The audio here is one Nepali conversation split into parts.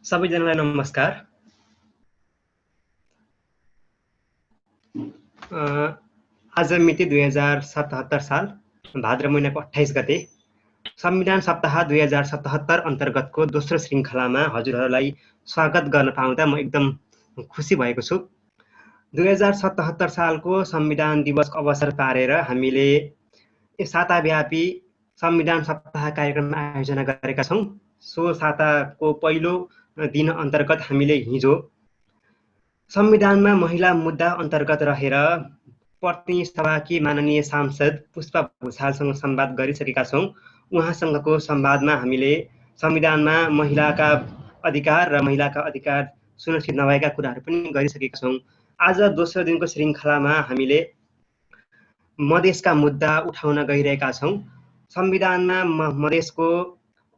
सबैजनालाई नमस्कार। आज मिति 2077 साल भाद्र महिनाको 28 गते संविधान सप्ताह 2077 अन्तर्गतको दोस्रो श्रृङ्खलामा हजुरहरूलाई स्वागत गर्न पाउँदा म एकदम खुसी भएको छु। 2077 सालको संविधान दिवसको अवसर पारेर हामीले साताव्यापी संविधान सप्ताह कार्यक्रम आयोजना गरेका छौँ। सो साताको पहिलो दिन अन्तर्गत हामीले हिजो संविधानमा महिला मुद्दा अन्तर्गत रहेर प्रतिनिधि सभाकी माननीय सांसद पुष्पा भुषालसँग संवाद गरिसकेका छौँ। उहाँसँगको संवादमा हामीले संविधानमा महिलाका अधिकार र महिलाका अधिकार सुनिश्चित नभएका कुराहरू पनि गरिसकेका छौँ। आज दोस्रो दिनको श्रृङ्खलामा हामीले मधेसका मुद्दा उठाउन गइरहेका छौँ। संविधानमा मधेसको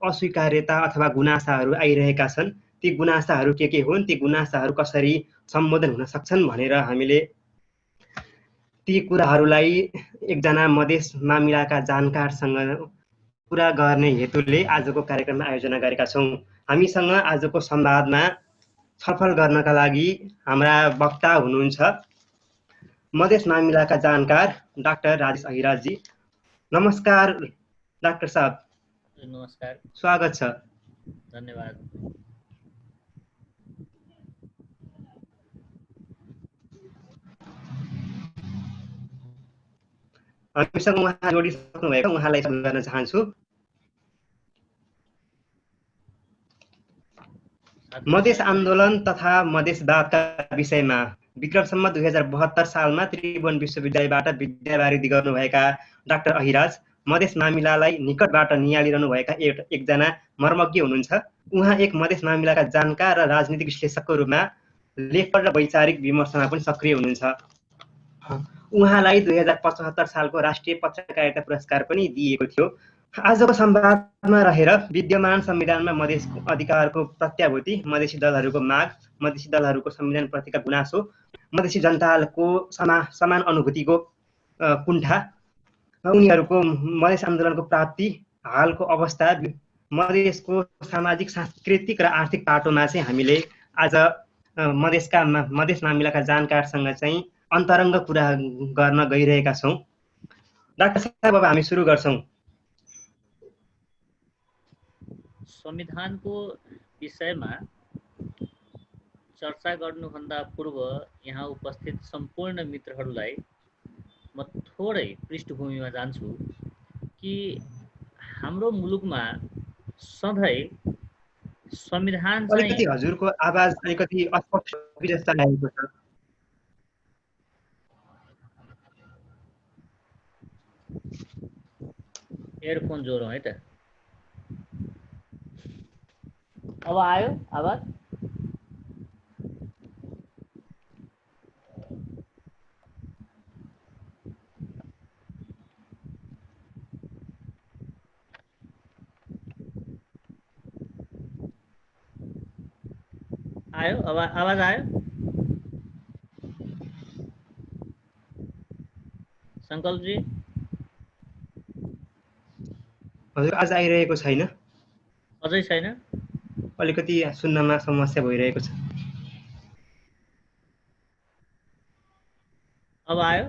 अस्वीकार्यता अथवा गुनासाहरू आइरहेका छन्। ती गुनासाहरू के हुन्, ती गुनासाहरू कसरी सम्बोधन हुन सक्छन् भनेर हामीले ती कुराहरूलाई एकजना मधेस मामिलाका जानकारसँग कुरा गर्ने हेतुले आजको कार्यक्रम आयोजना गरेका छौँ। हामीसँग आजको संवादमा छलफल गर्नका लागि हाम्रा वक्ता हुनुहुन्छ मधेस मामिलाका जानकार डाक्टर राजेश अहिराजी। नमस्कार डाक्टर साहब। नमस्कार, स्वागत छ। धन्यवाद। हामीसँग उहाँ जोडिसक्नु भएको, उहाँलाई स्वागत गर्न चाहन्छु। मधेस आन्दोलन तथा मधेसवादका विषयमा विक्रमसम्म 2072 सालमा त्रिभुवन विश्वविद्यालयबाट विद्यावारिधि गर्नुभएका डाक्टर अहिराज मधेस मामिलालाई निकटबाट निहालिरहनुभएका एकजना मर्मज्ञ हुनुहुन्छ। उहाँ एक मधेस मामिलाका जानकार र राजनीतिक विश्लेषकको रूपमा लेखपढ र वैचारिक विमर्शमा पनि सक्रिय हुनुहुन्छ। उहाँलाई 2075 सालको राष्ट्रिय पत्रकारिता पुरस्कार पनि दिएको थियो। आजको संवादमा रहेर विद्यमान संविधानमा मधेसको अधिकारको प्रत्याभूति, मधेसी दलहरूको माग, मधेसी दलहरूको संविधानप्रतिका गुनासो, मधेसी जनताको समान अनुभूतिको कुण्ठा, उनीहरूको मधेस आन्दोलनको प्राप्ति, हालको अवस्था, मधेसको सामाजिक, सांस्कृतिक र आर्थिक पाटोमा चाहिँ हामीले आज मधेस मामिलाका जानकारसँग चाहिँ अन्तरङ्ग कुरा गर्न गइरहेका छौँ। डाक्टर साहब, अब हामी सुरु गर्छौँ। संविधानको विषयमा चर्चा गर्नुभन्दा पूर्व यहाँ उपस्थित सम्पूर्ण मित्रहरूलाई म थोरै पृष्ठभूमिमा जान्छु कि हाम्रो मुलुकमा सधैँ संविधान चाहिँ अलिकति हजुरको आवाज अलिकति अस्पष्ट जस्तो लागेको छ। एयरफोन जोडौँ है त। अब आयो आवाज? आयो आवाज आयो? सङ्कल्पजी? हजुर, आज आइरहेको छैन। अझै छैन? अलिकति सुन्नमा समस्या भइरहेको छ। अब आयो?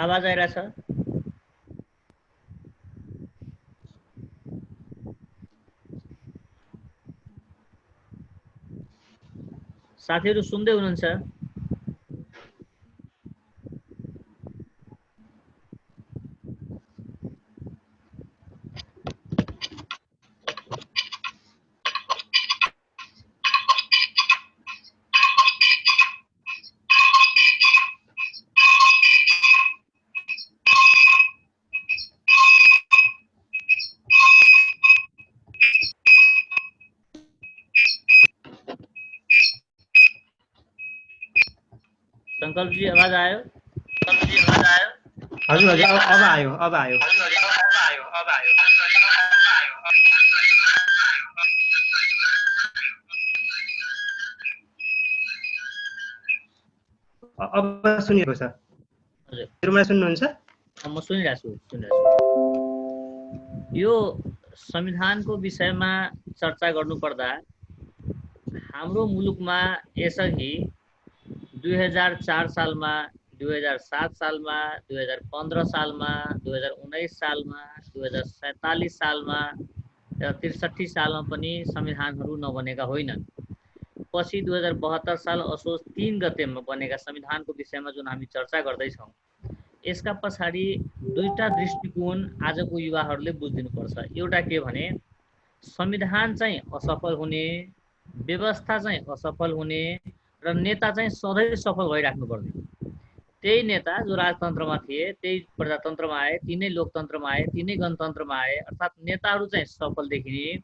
आवाज आइरहेछ? साथीहरू सुन्दै हुनुहुन्छ? संकल्पजी, आवाज आयो? हजुर हजुर अब आयो अब सुनिएको छ। हजुर मलाई सुन्नुहुन्छ? म सुनिरहेको छु। यो संविधानको विषयमा चर्चा गर्नुपर्दा हाम्रो मुलुकमा यसअघि 2004 सालमा, 2007 सालमा, 2015 सालमा, 2019 सालमा, 2047 सालमा र 63 सालमा पनि संविधानहरू नबनेका होइनन्। पछि 2072 साल असोज 3 गतेमा बनेका संविधानको विषयमा जुन हामी चर्चा गर्दैछौँ, यसका पछाडि दुईटा दृष्टिकोण आजको युवाहरूले बुझिदिनुपर्छ। एउटा के भने संविधान चाहिँ असफल हुने, व्यवस्था चाहिँ असफल हुने र नेता चाहिँ सधैँ सफल भइराख्नुपर्ने। त्यही नेता जो राजतन्त्रमा थिए, त्यही प्रजातन्त्रमा आए, तिनै लोकतन्त्रमा आए, तिनै गणतन्त्रमा आए, अर्थात् नेताहरू चाहिँ सफल देखिने,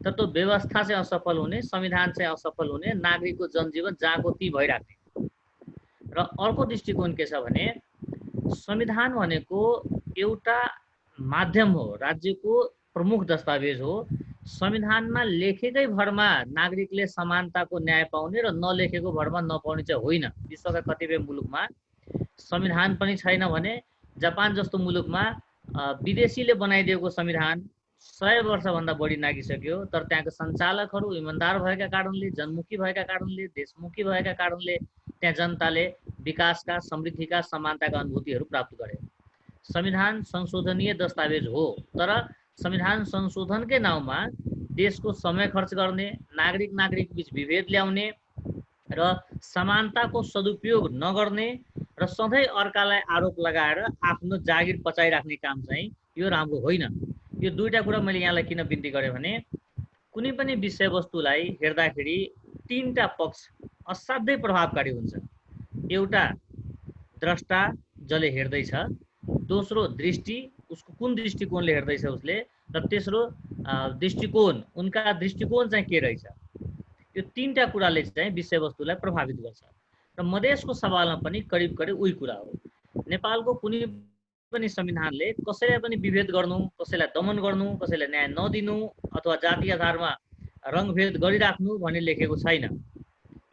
तर त्यो व्यवस्था चाहिँ असफल हुने, संविधान चाहिँ असफल हुने, नागरिकको जनजीवन जहाँको त्यही भइराख्ने। र अर्को दृष्टिकोण के छ भने संविधान भनेको एउटा माध्यम हो, राज्यको प्रमुख दस्तावेज हो। संविधानमा लेखेकै भरमा नागरिकले समानताको न्याय पाउने र नलेखेको भरमा नपाउने चाहिँ होइन। विश्वका कतिपय मुलुकमा संविधान पनि छैन भने जापान जस्तो मुलुकमा विदेशीले बनाइदिएको संविधान 100 वर्षभन्दा बढी नागिसक्यो, तर त्यहाँका सञ्चालकहरू इमान्दार भएका कारणले, जनमुखी भएका कारणले, देशमुखी भएका कारणले त्यहाँ जनताले विकासका, समृद्धिका, समानताका अनुभूतिहरू प्राप्त गरे। संविधान संशोधनीय दस्तावेज हो, तर संविधान संशोधनकै नाउँमा देशको समय खर्च गर्ने, नागरिक बीच विभेद ल्याउने र समानताको सदुपयोग नगर्ने र सधैँ अर्कालाई आरोप लगाएर आफ्नो जागिर पचाइराख्ने काम चाहिँ यो राम्रो होइन। यो दुईटा कुरा मैले यहाँलाई किन बिन्ती गरेँ भने कुनै पनि विषयवस्तुलाई हेर्दाखेरि तीनटा पक्ष असाध्यै प्रभावकारी हुन्छ। एउटा द्रष्टा जसले हेर्दैछ, दोस्रो दृष्टि, उसको कुन दृष्टिकोणले हेर्दैछ उसले, र तेस्रो दृष्टिकोण, उनका दृष्टिकोण चाहिँ के रहेछ। यो तीनटा कुराले चाहिँ विषयवस्तुलाई प्रभावित गर्छ। र मधेसको सवालमा पनि करिब उही कुरा हो। नेपालको कुनै पनि संविधानले कसैलाई पनि विभेद गर्नु, कसैलाई दमन गर्नु, कसैलाई न्याय नदिनु अथवा जाति आधारमा रङभेद गरिराख्नु भन्ने लेखेको छैन।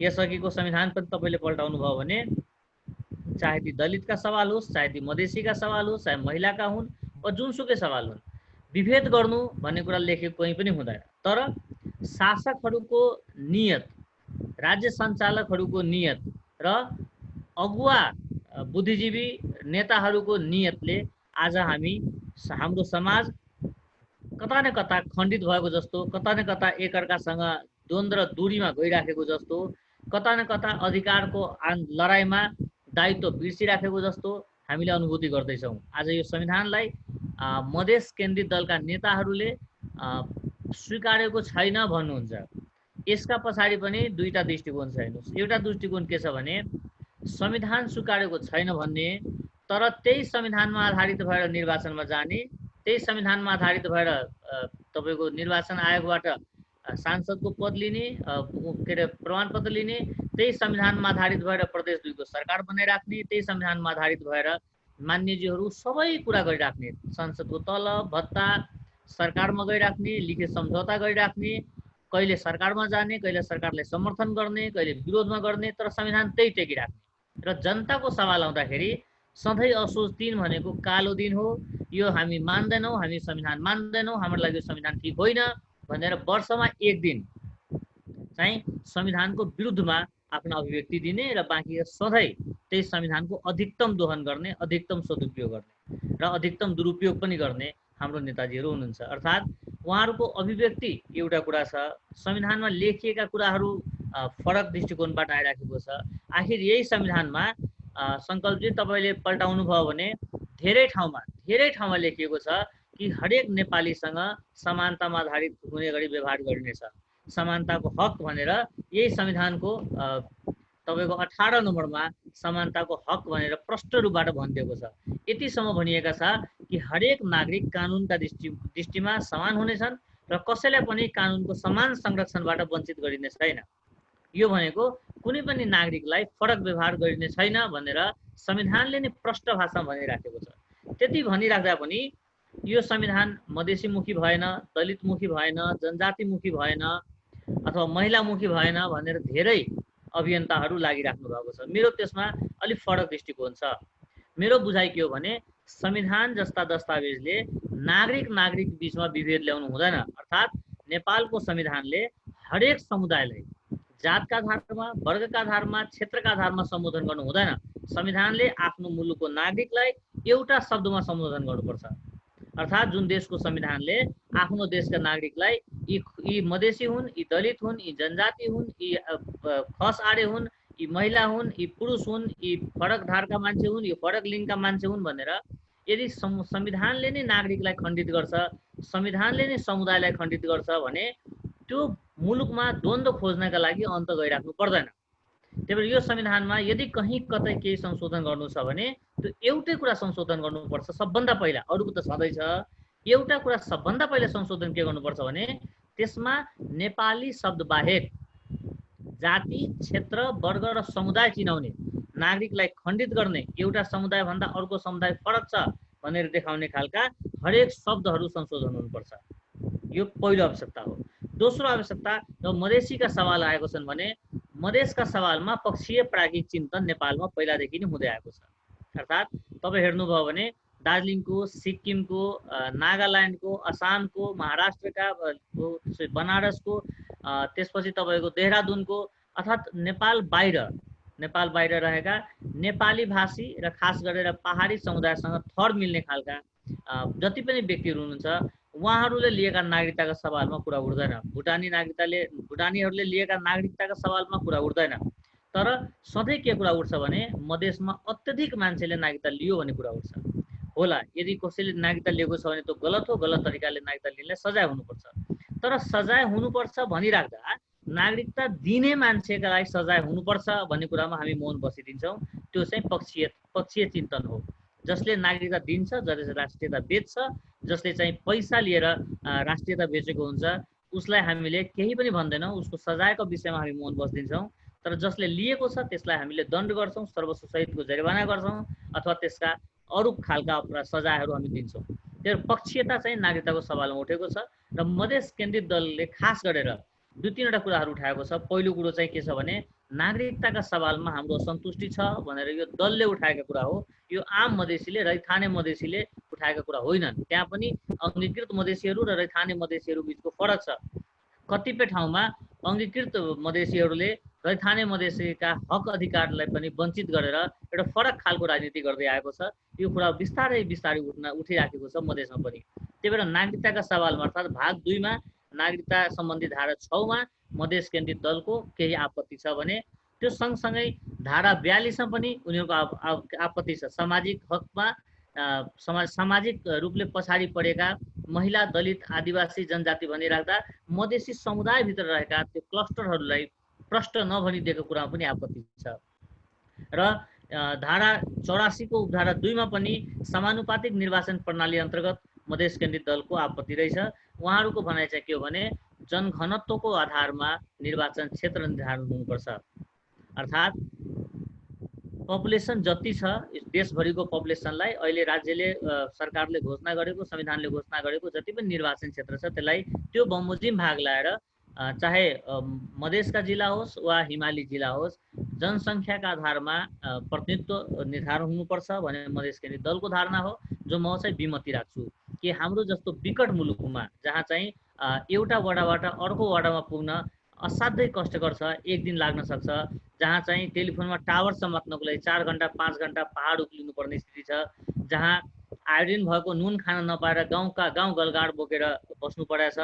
यसअघिको संविधान पनि तपाईँले पल्टाउनु भयो भने चाहे ती दलितका सवाल होस्, चाहे ती मधेसीका सवाल होस्, चाहे महिलाका हुन् वा जुनसुकै सवाल हुन्, विभेद गर्नु भन्ने कुरा लेखेको कहीँ पनि हुँदैन। तर शासकहरूको नियत, राज्य सञ्चालकहरूको नियत र अगुवा बुद्धिजीवी नेताहरूको नियतले आज हाम्रो समाज कता न कता खण्डित भएको जस्तो, कता न कता एकअर्कासँग द्वन्द्व र दूरीमा गइराखेको जस्तो, कता न कता अधिकारको लडाइँमा दायित्व बिर्सिराखेको जस्तो हामीले अनुभूति गर्दैछौँ। आज यो संविधानलाई मधेस केन्द्रित दलका नेताहरूले स्वीकारेको छैन भन्नुहुन्छ। यसका पछाडि पनि दुईटा दृष्टिकोण छ हेर्नुहोस्। एउटा दृष्टिकोण के छ भने संविधान स्वीकारेको छैन भन्ने, तर त्यही संविधानमा आधारित भएर निर्वाचनमा जाने, त्यही संविधानमा आधारित भएर तपाईँको निर्वाचन आयोगबाट सांसदको पद लिने, के अरे प्रमाणपत्र लिने, त्यही संविधानमा आधारित भएर प्रदेश 2 को सरकार बनाइराख्ने, त्यही संविधानमा आधारित भएर मान्यजीहरू सबै कुरा गरिराख्ने, संसदको तलब भत्ता सरकारमा गइराख्ने, लिखित सम्झौता गरिराख्ने, कहिले सरकारमा जाने, कहिले सरकारलाई समर्थन गर्ने, कहिले विरोधमा गर्ने, तर संविधान त्यही टेकिराख्ने। र जनताको सवाल आउँदाखेरि सधैँ असोज 3 भनेको कालो दिन हो, यो हामी मान्दैनौँ, हामी संविधान मान्दैनौँ, हाम्रो लागि संविधान ठिक होइन भनेर वर्षमा एक दिन चाहिँ संविधानको विरुद्धमा आफ्नो अभिव्यक्ति दिने र बाँकी सधैँ त्यही संविधानको अधिकतम दोहन गर्ने, अधिकतम सदुपयोग गर्ने र अधिकतम दुरुपयोग पनि गर्ने हाम्रो नेताजीहरू हुनुहुन्छ। अर्थात् उहाँहरूको अभिव्यक्ति एउटा कुरा छ, संविधानमा लेखिएका कुराहरू फरक दृष्टिकोणबाट आइराखेको छ। आखिर यही संविधानमा सङ्कल्पजी तपाईँले पल्टाउनु भयो भने धेरै ठाउँमा लेखिएको छ कि हरेक नेपालीसँग समानतामा आधारित हुने गरी व्यवहार गरिनेछ। समानताको हक भनेर यही संविधानको तपाईँको 18 नम्बरमा समानताको हक भनेर प्रष्ट रूपबाट भनिदिएको छ। यतिसम्म भनिएका छ कि हरेक नागरिक कानुनका दृष्टिमा समान हुनेछन् र कसैलाई पनि कानुनको समान संरक्षणबाट वञ्चित गरिने छैन। यो भनेको कुनै पनि नागरिकलाई फरक व्यवहार गरिने छैन भनेर संविधानले नै प्रष्ट भाषामा भनिराखेको छ। त्यति भनिराख्दा पनि यो संविधान मधेसीमुखी भएन, दलितमुखी भएन, जनजातिमुखी भएन अथवा महिलामुखी भएन भनेर धेरै अभियन्ताहरू लागिराख्नु भएको छ। मेरो त्यसमा अलिक फरक दृष्टिकोण छ। मेरो बुझाइ के हो भने संविधान जस्ता दस्तावेजले नागरिक बीचमा विभेद ल्याउनु हुँदैन। अर्थात् नेपालको संविधानले हरेक समुदायलाई जातका आधारमा, वर्गका आधारमा, क्षेत्रका आधारमा सम्बोधन गर्नु हुँदैन। संविधानले आफ्नो मुलुकको नागरिकलाई एउटा शब्दमा सम्बोधन गर्नुपर्छ। अर्थात् जुन देशको संविधानले आफ्नो देशका नागरिकलाई यी मधेसी हुन्, यी दलित हुन्, यी जनजाति हुन्, यी खस आडे हुन्, यी महिला हुन्, यी पुरुष हुन्, यी फरक धारका मान्छे हुन्, यो फरक लिङ्गका मान्छे हुन् भनेर यदि संविधानले नै नागरिकलाई खण्डित गर्छ, संविधानले नै समुदायलाई खण्डित गर्छ भने त्यो मुलुकमा द्वन्द्व खोज्नका लागि अन्त गइराख्नु पर्दैन। त्यही भएर यो संविधानमा यदि कहीँ कतै केही संशोधन गर्नु छ भने त्यो एउटै कुरा संशोधन गर्नुपर्छ सबभन्दा पहिला। अरूको त छँदैछ। एउटा कुरा सबभन्दा पहिला संशोधन के गर्नुपर्छ भने त्यसमा नेपाली शब्द बाहेक जाति, क्षेत्र, वर्ग र समुदाय चिनाउने, नागरिकलाई खण्डित गर्ने, एउटा समुदायभन्दा अर्को समुदाय फरक छ भनेर देखाउने खालका हरेक शब्दहरू संशोधन हुनुपर्छ। यो पहिलो आवश्यकता हो। दोस्रो आवश्यकता, जब मधेसीका सवाल आएको छन् भने मधेसका सवालमा पक्षीय प्राज्ञिक चिन्तन नेपालमा पहिलादेखि नै हुँदै आएको छ। अर्थात् तपाईँ हेर्नुभयो भने दार्जिलिङको, सिक्किमको, नागाल्यान्डको, असमको, महाराष्ट्रका, बनारसको, त्यसपछि तपाईँको देहरादुनको, अर्थात् नेपाल बाहिर रहेका नेपाली भाषी र खास गरेर पहाडी समुदायसँग थर मिल्ने खालका जति पनि व्यक्तिहरू हुनुहुन्छ उहाँहरूले लिएका नागरिकताका सवालमा कुरा उठ्दैन। भुटानीहरूले लिएका नागरिकताका सवालमा कुरा उठ्दैन। तर सधैँ के कुरा उठ्छ भने मधेसमा अत्यधिक मान्छेले नागरिकता लियो भन्ने कुरा उठ्छ। होला, यदि कसैले नागरिकता लिएको छ भने त्यो गलत हो, गलत तरिकाले नागरिकता लिनेलाई सजाय हुनुपर्छ। तर सजाय हुनुपर्छ भनिराख्दा नागरिकता दिने मान्छेका लागि सजाय हुनुपर्छ भन्ने कुरामा हामी मौन बसिदिन्छौँ। त्यो चाहिँ पक्षीय चिन्तन हो। जसले नागरिकता दिन्छ, जसले राष्ट्रियता बेच्छ, जसले चाहिँ पैसा लिएर राष्ट्रियता बेचेको हुन्छ उसलाई हामीले केही पनि भन्दैनौँ, उसको सजायको विषयमा हामी मौन बसिदिन्छौँ। तर जसले लिएको छ त्यसलाई हामीले दण्ड गर्छौँ, सर्वस्व सहितको जरिवाना गर्छौँ अथवा त्यसका अरू खालका सजायहरू हामी दिन्छौँ। त्यो पक्षीयता चाहिँ नागरिकताको सवालमा उठेको छ र मधेस केन्द्रित दलले खास गरेर दुई तीनवटा कुराहरू उठाएको छ। पहिलो कुरो चाहिँ के छ भने नागरिकताका सवालमा हाम्रो असन्तुष्टि छ भनेर यो दलले उठाएका कुरा हो। यो आम मधेसीले, रैथाने मधेसीले उठाएका कुरा होइनन्। त्यहाँ पनि अङ्गीकृत मधेसीहरू र रैथाने मधेसीहरू बिचको फरक छ। कतिपय ठाउँमा अङ्गीकृत मधेसीहरूले रैथाने मधेसीका हक अधिकारलाई पनि वञ्चित गरेर एउटा फरक खालको राजनीति गर्दै आएको छ। यो कुरा बिस्तारै उठिराखेको छ मधेसमा पनि। त्यही भएर नागरिकताका सवालमा अर्थात् भाग 2 मा नागरिकता सम्बन्धी धारा 6 मा मधेस केन्द्रित दलको केही आपत्ति छ भने त्यो सँगसँगै धारा 42 मा पनि उनीहरूको आपत्ति छ। सामाजिक हकमा सामाजिक रूपले पछाडि परेका महिला, दलित, आदिवासी, जनजाति भनिराख्दा मधेसी समुदायभित्र रहेका त्यो क्लस्टरहरूलाई प्रष्ट नभनिदिएको कुरामा पनि आपत्ति छ। र धारा 84 को उपधारा 2 मा पनि समानुपातिक निर्वाचन प्रणाली अन्तर्गत मधेस केन्द्रित दलको आपत्ति रहेछ। उहाँहरूको भनाइ चाहिँ के हो भने जनघनत्वको आधारमा निर्वाचन क्षेत्र निर्धारण हुनुपर्छ। अर्थात् पपुलेसन जति छ देशभरिको पपुलेसनलाई अहिले राज्यले, सरकारले घोषणा गरेको, संविधानले घोषणा गरेको जति पनि निर्वाचन क्षेत्र छ त्यसलाई त्यो बमोजिम भाग ल्याएर चाहे मधेसका जिल्ला होस् वा हिमाली जिल्ला होस् जनसङ्ख्याका आधारमा प्रतिनिधित्व निर्धारण हुनुपर्छ भन्ने मधेस केन्द्रित दलको धारणा हो, जो म चाहिँ विमति राख्छु। कि हाम्रो जस्तो विकट मुलुकमा जहाँ चाहिँ एउटा वडाबाट अर्को वडामा पुग्न असाध्यै कष्टकर छ, 1 दिन लाग्न सक्छ, जहाँ चाहिँ टेलिफोनमा टावर समात्नको लागि 4 घण्टा 5 घण्टा पहाड उक्लिनु पर्ने स्थिति छ, जहाँ आयोडिन भएको नुन खान नपाएर गाउँ गलगाड बोकेर बस्नु परेछ,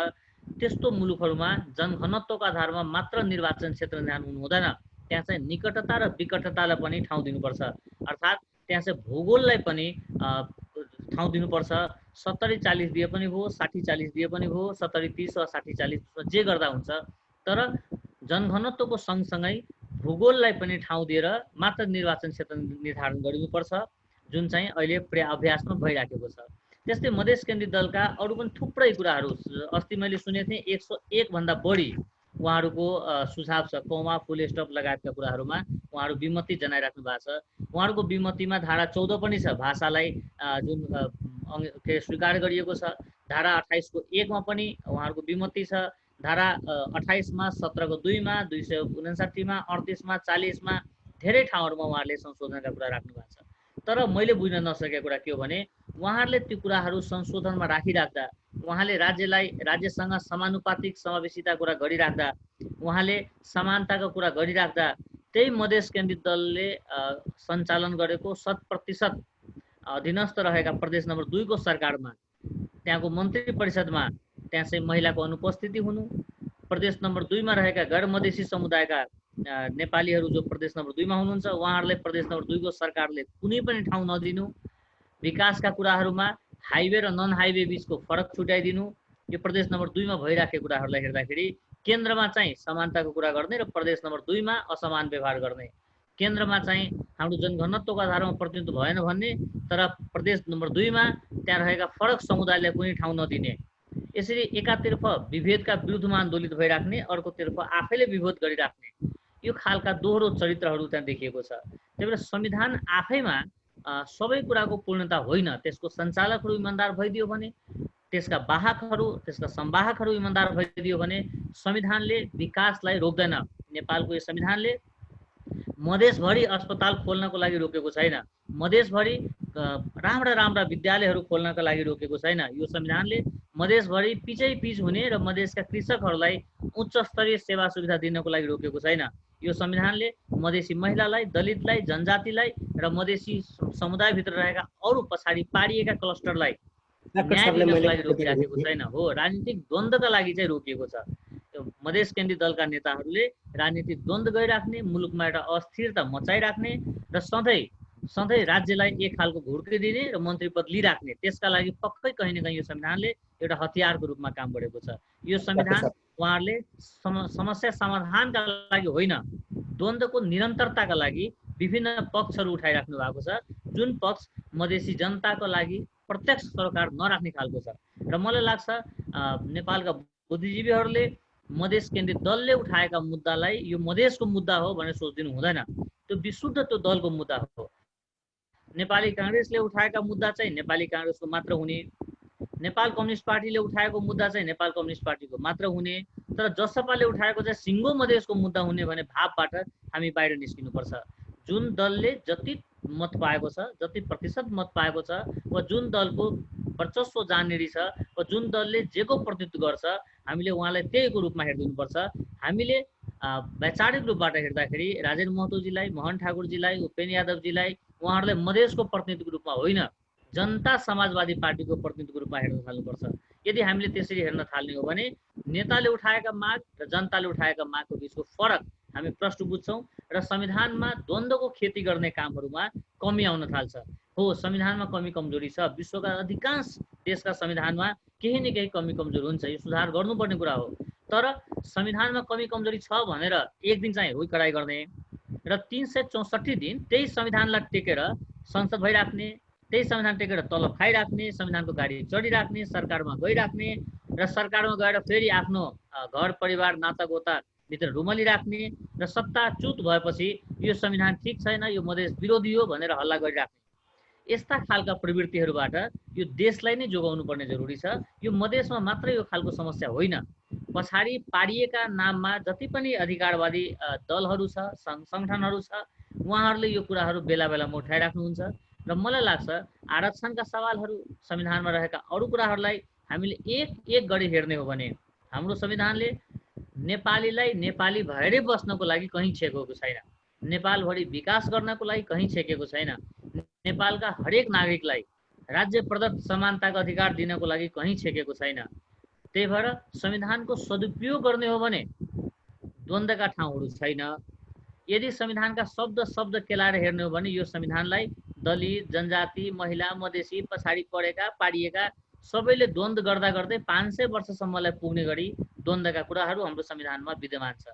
त्यस्तो मुलुकहरूमा जनघनत्वको आधारमा मात्र निर्वाचन क्षेत्र निर्धारण हुनु हुँदैन। त्यहाँ चाहिँ निकटता र विकटतालाई पनि ठाउँ दिनुपर्छ। अर्थात् त्यहाँ चाहिँ भूगोललाई पनि ठाउँ दिनुपर्छ। 70-40 दिए पनि भयो, 60-40 दिए पनि भयो, 70-30 वा 60-40 जे गर्दा हुन्छ। तर जनघनत्वको सँगसँगै भूगोललाई पनि ठाउँ दिएर मात्र निर्वाचन क्षेत्र निर्धारण गरिनुपर्छ, जुन चाहिँ अहिले अभ्यासमा भइराखेको छ। त्यस्तै मधेस केन्द्रित दलका अरू पनि थुप्रै कुराहरू, अस्ति मैले सुनेको थिएँ 101 भन्दा बढी उहाँहरूको सुझाव छ। कमा फुल स्टप लगायतका कुराहरूमा उहाँहरू विमति जनाइराख्नु भएको छ। उहाँहरूको विमतिमा धारा 14 पनि छ, भाषालाई जुन स्वीकार गरिएको छ। धारा 28 को 1 मा पनि उहाँहरूको विमति छ। धारा 28 मा 17 को 2 मा 259 मा 38 मा 40 मा धेरै ठाउँहरूमा उहाँहरूले संशोधनका कुरा राख्नु भएको छ। तर मैले बुझ्न नसकेको कुरा के हो भने उहाँहरूले त्यो कुराहरू संशोधनमा राखिराख्दा, उहाँले राज्यसँग समानुपातिक समावेशिता कुरा गरिराख्दा, उहाँले समानताको कुरा गरिराख्दा त्यही मधेस केन्द्रित दलले सञ्चालन गरेको 100% अधीनस्थ रहेका प्रदेश नम्बर 2 को सरकारमा त्यहाँको मन्त्री परिषदमा त्यहाँ चाहिँ महिलाको अनुपस्थिति हुनु, प्रदेश नम्बर 2 मा रहेका गैर मधेसी समुदायका नेपालीहरू जो प्रदेश नम्बर 2 मा हुनुहुन्छ उहाँहरूलाई प्रदेश नम्बर 2 को सरकारले कुनै पनि ठाउँ नदिनु, विकासका कुराहरूमा हाइवे र नन हाइवे बिचको फरक छुट्याइदिनु, यो प्रदेश नम्बर 2 मा भइराखेको कुराहरूलाई हेर्दाखेरि केन्द्रमा चाहिँ समानताको कुरा गर्ने र प्रदेश नम्बर 2 मा असमान व्यवहार गर्ने, केन्द्रमा चाहिँ हाम्रो जनघनत्वको आधारमा प्रतिनिधित्व भएन भन्ने, तर प्रदेश नम्बर 2 मा त्यहाँ रहेका फरक समुदायलाई कुनै ठाउँ नदिने, यसरी एकातर्फ विभेदका विरुद्धमा आन्दोलित भइराख्ने, अर्कोतर्फ आफैले विभेद गरिराख्ने, यो खालका दोहोरो चरित्रहरू त्यहाँ देखिएको छ। त्यही भएर संविधान आफैमा सबै कुराको पूर्णता होइन, त्यसको सञ्चालकहरू इमान्दार भइदियो भने, त्यसका वाहकहरू त्यसका संवाहकहरू इमान्दार भइदियो भने संविधानले विकासलाई रोक्दैन। नेपालको यो संविधानले मधेसभरि अस्पताल खोल्नको लागि रोकेको छैन, मधेसभरि राम्रा राम्रा विद्यालयहरू खोल्नका लागि रोकेको छैन। यो संविधानले मधेसभरि पिचै पिच हुने र मधेसका कृषकहरूलाई उच्च स्तरीय सेवा सुविधा दिनको लागि रोकेको छैन। यो संविधानले मधेसी महिलालाई, दलितलाई, जनजातिलाई र मधेसी समुदायभित्र रहेका अरू पछाडि पारिएका क्लस्टरलाई न्याय दिनको लागि रोकिराखेको छैन। हो, राजनीतिक द्वन्द्वका लागि चाहिँ रोकिएको छ। मधेस केन्द्रित दलका नेताहरूले राजनीतिक द्वन्द्व गइराख्ने, मुलुकमा एउटा अस्थिरता मचाइराख्ने र सधैँ राज्यलाई एक खालको घुर्की दिने र मन्त्री पद लिइराख्ने, त्यसका लागि पक्कै कहीँ न कहीँ यो संविधानले एउटा हतियारको रूपमा काम गरेको छ। यो संविधान उहाँहरूले समस्या समाधानका लागि होइन, द्वन्द्वको निरन्तरताका लागि विभिन्न पक्षहरू उठाइराख्नु भएको छ, जुन पक्ष मधेसी जनताको लागि प्रत्यक्ष सरकार नराख्ने खालको छ। र मलाई लाग्छ नेपालका बुद्धिजीवीहरूले मधेस केन्द्रित दलले उठाएका मुद्दालाई यो मधेसको मुद्दा हो भनेर सोचिदिनु हुँदैन, त्यो विशुद्ध त्यो दलको मुद्दा हो। नेपाली काङ्ग्रेसले उठाएका मुद्दा चाहिँ नेपाली काङ्ग्रेसको मात्र हुने, नेपाल कम्युनिस्ट पार्टीले उठाएको मुद्दा चाहिँ नेपाल कम्युनिस्ट पार्टीको मात्र हुने, तर जसपाले उठाएको चाहिँ सिङ्गो मधेसको मुद्दा हुने भन्ने भावबाट हामी बाहिर निस्किनुपर्छ। जुन दलले जति मत पाएको छ, जति प्रतिशत मत पाएको छ, वा जुन दलको वर्चस्व जानेरी छ, वा जुन दलले जेको प्रतिनिधित्व गर्छ, हामीले उहाँलाई त्यहीको रूपमा हेरिदिनुपर्छ। हामीले वैचारिक रूपबाट हेर्दाखेरि राजेन्द्र महतोजीलाई, मोहन ठाकुरजीलाई, उपेन्द्र यादवजीलाई उहाँहरूलाई मधेसको प्रतिनिधित्वको रूपमा होइन, जनता समाजवादी पार्टीको प्रतिनिधित्वको रूपमा हेर्न थाल्नुपर्छ। यदि हामीले त्यसरी हेर्न थाल्ने हो भने नेताले उठाएका माग र जनताले उठाएका मागको बिचको फरक हामी प्रश्न बुझ्छौँ र संविधानमा द्वन्द्वको खेती गर्ने कामहरूमा कमी आउन थाल्छ। हो, संविधानमा कमी कमजोरी छ, विश्वका अधिकांश देशका संविधानमा केही न केही कमी कमजोरी हुन्छ, यो सुधार गर्नुपर्ने कुरा हो। तर संविधानमा कमी कमजोरी छ भनेर एक दिन चाहिँ रोइ कराई गर्ने र 364 दिन त्यही संविधानलाई टेकेर संसद भइराख्ने, त्यही संविधान टेकेर तलब खाइराख्ने, संविधानको गाडी चढिराख्ने, सरकारमा गइराख्ने र सरकारमा गएर फेरि आफ्नो घर परिवार नातागोता भित्र रुमलिराख्ने र सत्ताच्युत भएपछि यो संविधान ठिक छैन, यो मधेस विरोधी हो भनेर हल्ला गरिराख्ने, यस्ता खालका प्रवृत्तिहरूबाट यो देशलाई नै जोगाउनु पर्ने जरुरी छ। यो मधेसमा मात्र यो खालको समस्या होइन, पछाडि पारिएका नाममा जति पनि अधिकारवादी दलहरू छ, सङ्गठनहरू छ, उहाँहरूले यो कुराहरू बेला बेलामा उठाइराख्नुहुन्छ र मलाई लाग्छ आरक्षणका सवालहरू, संविधानमा रहेका अरू कुराहरूलाई हामीले एक एक गरी हेर्ने हो भने हाम्रो संविधानले नेपालीलाई नेपाली भएरै बस्नको लागि कहीँ छेकेको छैन, नेपालभरि विकास गर्नको लागि कहीँ छेकेको छैन, नेपालका हरेक नागरिकलाई राज्य प्रदत्त समानताको अधिकार दिनको लागि कहीँ छेकेको छैन। त्यही भएर संविधानको सदुपयोग गर्ने हो भने द्वन्द्वका ठाउँहरू छैन। यदि संविधानका शब्द केलाएर हेर्ने हो भने यो संविधानलाई दलित, जनजाति, महिला, मधेसी, पछाडि परेका, पारिएका सबैले द्वन्द्व गर्दा गर्दै 500 वर्षसम्मलाई पुग्ने गरी द्वन्द्वका कुराहरू हाम्रो संविधानमा विद्यमान छ।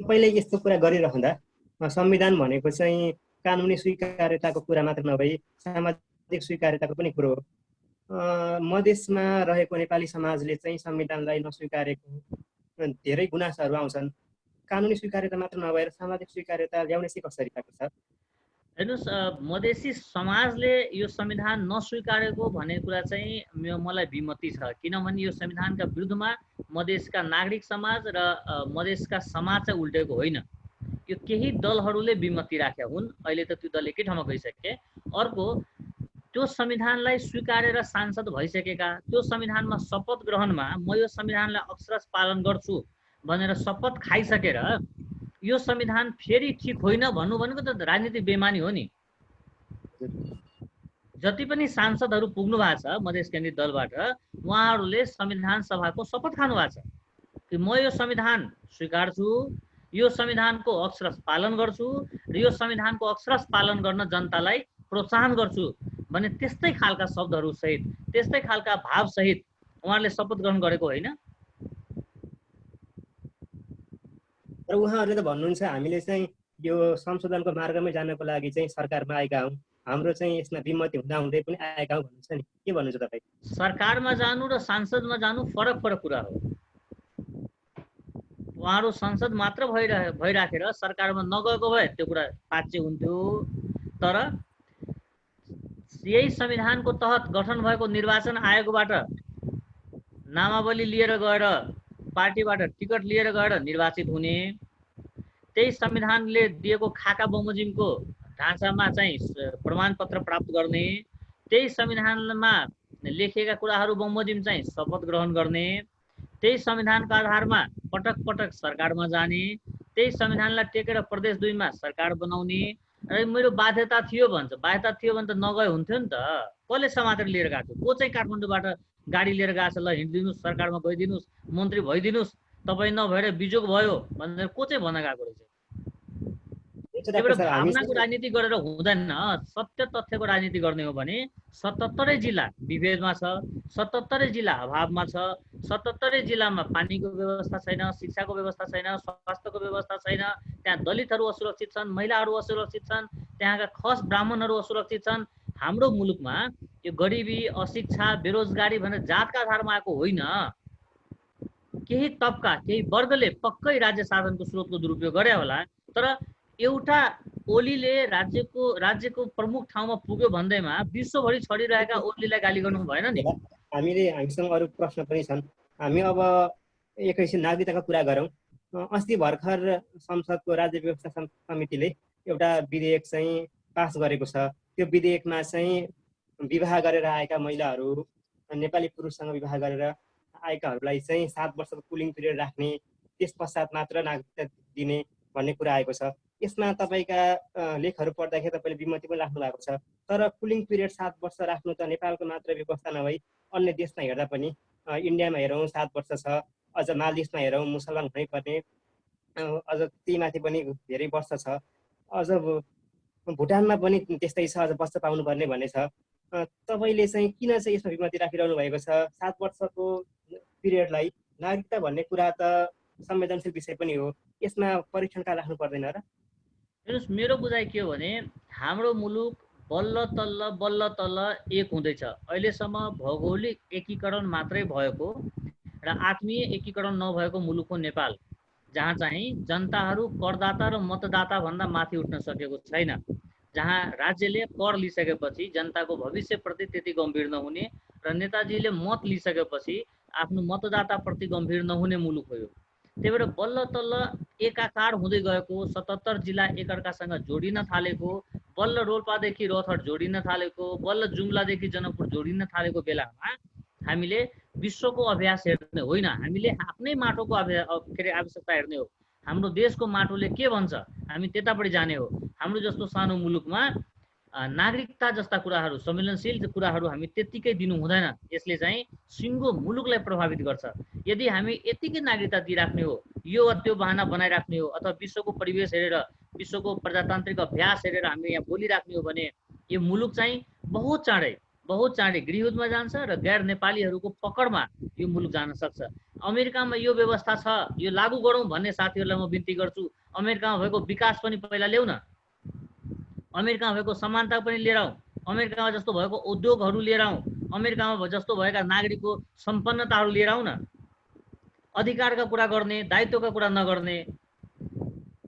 पहिले यस्तो कुरा गरिरहँदा संविधान भनेको चाहिँ कानुनी स्वीकार्यताको कुरा मात्र नभई सामाजिक स्वीकार्यताको पनि कुरो हो। मधेसमा रहेको नेपाली समाजले चाहिँ संविधानलाई नस्वीकारेको धेरै गुनासाहरू आउँछन्। कानुनी स्वीकार्यता मात्र नभएर सामाजिक स्वीकार्यता ल्याउने चाहिँ कसरी भएको छ? हेर्नुहोस्, मधेसी समाजले यो संविधान नस्वीकारेको भन्ने कुरा चाहिँ मलाई विमति छ। किनभने यो संविधानका विरुद्धमा मधेसका नागरिक समाज र मधेसका समाज चाहिँ उल्टेको होइन। यो केही दलहरूले विमति राखेका हुन्। अहिले त त्यो दल एकै ठाउँमा गइसके। अर्को, त्यो संविधानलाई स्वीकारेर सांसद भइसकेका, त्यो संविधानमा शपथ ग्रहणमा म यो संविधानलाई अक्षरशः पालन गर्छु भनेर शपथ खाइसकेर यो संविधान फेरि ठिक होइन भन्नु भनेको त राजनीतिक बेमानी हो नि। जति पनि सांसदहरू पुग्नु भएको छ मधेस केन्द्रित दलबाट, उहाँहरूले संविधान सभाको शपथ खानु भएको छ कि म यो संविधान स्वीकार्छु, यो संविधानको अक्षरशः पालन गर्छु र यो संविधानको अक्षरशः पालन गर्न जनतालाई प्रोत्साहन गर्छु भने त्यस्तै खालका शब्दहरू सहित, त्यस्तै खालका भाव सहित उहाँहरूले शपथ ग्रहण गरेको होइन। र उहाँहरूले त भन्नुहुन्छ हामीले चाहिँ यो संशोधनको मार्गमै जानको लागि चाहिँ सरकारमा आएका हौँ, हाम्रो चाहिँ यसमा विमति हुँदा हुँदै पनि आएका हौँ भन्नुहुन्छ नि, के भन्नुहुन्छ तपाईँ? सरकारमा जानु र सांसदमा जानु फरक कुरा हो। उहाँहरू संसद मात्र भइराखेर सरकारमा नगएको भए त्यो कुरा पाच्य हुन्थ्यो। तर यही संविधानको तहत गठन भएको निर्वाचन आयोगबाट नामावली लिएर गएर, पार्टीबाट टिकट लिएर गएर निर्वाचित हुने, त्यही संविधानले दिएको खाका बमोजिमको ढाँचामा चाहिँ प्रमाणपत्र प्राप्त गर्ने, त्यही संविधानमा लेखिएका कुराहरू बमोजिम चाहिँ शपथ ग्रहण गर्ने, त्यही संविधानको आधारमा पटक पटक सरकारमा जाने, त्यही संविधानलाई टेकेर प्रदेश 2 मा सरकार बनाउने। र मेरो बाध्यता थियो भन्छ, बाध्यता थियो भने त नगए हुन्थ्यो नि त। कसले समातेर लिएर गएको थियो? को चाहिँ काठमाडौँबाट गाडी लिएर गएको छ, ल हिँडिदिनुहोस्, सरकारमा गइदिनुहोस्, मन्त्री भइदिनुहोस्, तपाईँ नभएर बिजोग भयो भनेर को चाहिँ भन्न गएको रहेछ? त्यही भएर भावनाको राजनीति गरेर हुँदैन। सत्य तथ्यको राजनीति गर्ने हो भने 77 जिल्ला विभेदमा छ, 77 जिल्ला अभावमा छ, 77 जिल्लामा पानीको व्यवस्था छैन, शिक्षाको व्यवस्था छैन, स्वास्थ्यको व्यवस्था छैन, त्यहाँ दलितहरू असुरक्षित छन्, महिलाहरू असुरक्षित छन्, त्यहाँका खस ब्राह्मणहरू असुरक्षित छन्। हाम्रो मुलुकमा यो गरिबी, अशिक्षा, बेरोजगारी भनेर जातका आधारमा आएको होइन। केही तबका, केही वर्गले पक्कै राज्य साधनको स्रोतको दुरुपयोग गरे होला, तर एउटा ओलीले राज्यको प्रमुख ठाउँमा पुग्यो भन्दैमा विश्वभरि छडिरहेका ओलीलाई गाली गर्नु भएन नि। हामीसँग अरू प्रश्न पनि छन्। हामी अब एकैछिन नागरिकताको कुरा गरौँ। अस्ति भर्खर संसदको राज्य व्यवस्था समितिले एउटा विधेयक चाहिँ पास गरेको छ। त्यो विधेयकमा चाहिँ विवाह गरेर आएका महिलाहरू, नेपाली पुरुषसँग विवाह गरेर आएकाहरूलाई चाहिँ 7 वर्षको कुलिङ पिरियड राख्ने, त्यस पश्चात मात्र नागरिकता दिने भन्ने कुरा आएको छ। यसमा तपाईँका लेखहरू पढ्दाखेरि तपाईँले विमति पनि राख्नु भएको छ। तर कुलिङ पिरियड 7 वर्ष राख्नु त नेपालको मात्र व्यवस्था नभई अन्य देशमा हेर्दा पनि, इन्डियामा हेरौँ 7 वर्ष छ, अझ मालदिभ्समा हेरौँ मुसलमान हुनैपर्ने, अझ त्यहीमाथि पनि धेरै वर्ष छ, अझ भुटानमा पनि त्यस्तै छ, अझ वर्ष पाउनुपर्ने भन्ने छ। तपाईँले चाहिँ किन चाहिँ यसमा विमति राखिरहनु भएको छ? 7 वर्षको पिरियडलाई नागरिकता भन्ने कुरा त संवेदनशील विषय पनि हो, यसमा परीक्षण का राख्नु पर्दैन र? हेर्नुहोस्, मेरो बुझाइ के हो भने हाम्रो मुलुक बल्ल तल्ल एक हुँदैछ। अहिलेसम्म भौगोलिक एकीकरण मात्रै भएको र आत्मीय एकीकरण नभएको मुलुक हो नेपाल, जहाँ चाहिँ जनताहरू करदाता र मतदाता भन्दा माथि उठ्न सकेको छैन, जहाँ राज्यले कर लिइसकेपछि जनताको भविष्यप्रति त्यति गम्भीर नहुने र नेताजीले मत लिइसकेपछि आफ्नो मतदाताप्रति गम्भीर नहुने मुलुक हो। त्यही भएर बल्ल तल्ल एकाकार हुँदै गएको, 77 जिल्ला एकअर्कासँग जोडिन थालेको, बल्ल रोल्पादेखि रौतहट जोडिन थालेको, बल्ल जुम्लादेखि जनकपुर जोडिन थालेको बेलामा हामीले विश्वको अभ्यास हेर्ने होइन, हामीले आफ्नै माटोको आवश्यकता हेर्ने हो। हाम्रो देशको माटोले के भन्छ हामी त्यतापट्टि जाने हो। हाम्रो जस्तो सानो मुलुकमा नागरिकता जस्ता कुराहरू, संवेदनशील कुराहरू हामी त्यत्तिकै दिनु हुँदैन। यसले चाहिँ सिङ्गो मुलुकलाई प्रभावित गर्छ। यदि हामी यतिकै नागरिकता दिइराख्ने हो, यो वा त्यो बहाना बनाइराख्ने हो, अथवा विश्वको परिवेश हेरेर, विश्वको प्रजातान्त्रिक अभ्यास हेरेर हामीले यहाँ बोलिराख्ने हो भने यो मुलुक चाहिँ बहुत चाँडै गृहयुद्धमा जान्छ र गैर नेपालीहरूको पकडमा यो मुलुक जान सक्छ। अमेरिकामा यो व्यवस्था छ, यो लागू गरौँ भन्ने साथीहरूलाई म बिन्ती गर्छु। अमेरिकामा भएको विकास पनि पहिला ल्याउ न, अमेरिकामा भएको समानता पनि लिएर आऊ, अमेरिकामा जस्तो भएको उद्योगहरू लिएर आऊ, अमेरिकामा जस्तो भएका नागरिकको सम्पन्नताहरू लिएर आऊ न। अधिकारका कुरा गर्ने, दायित्वका कुरा नगर्ने,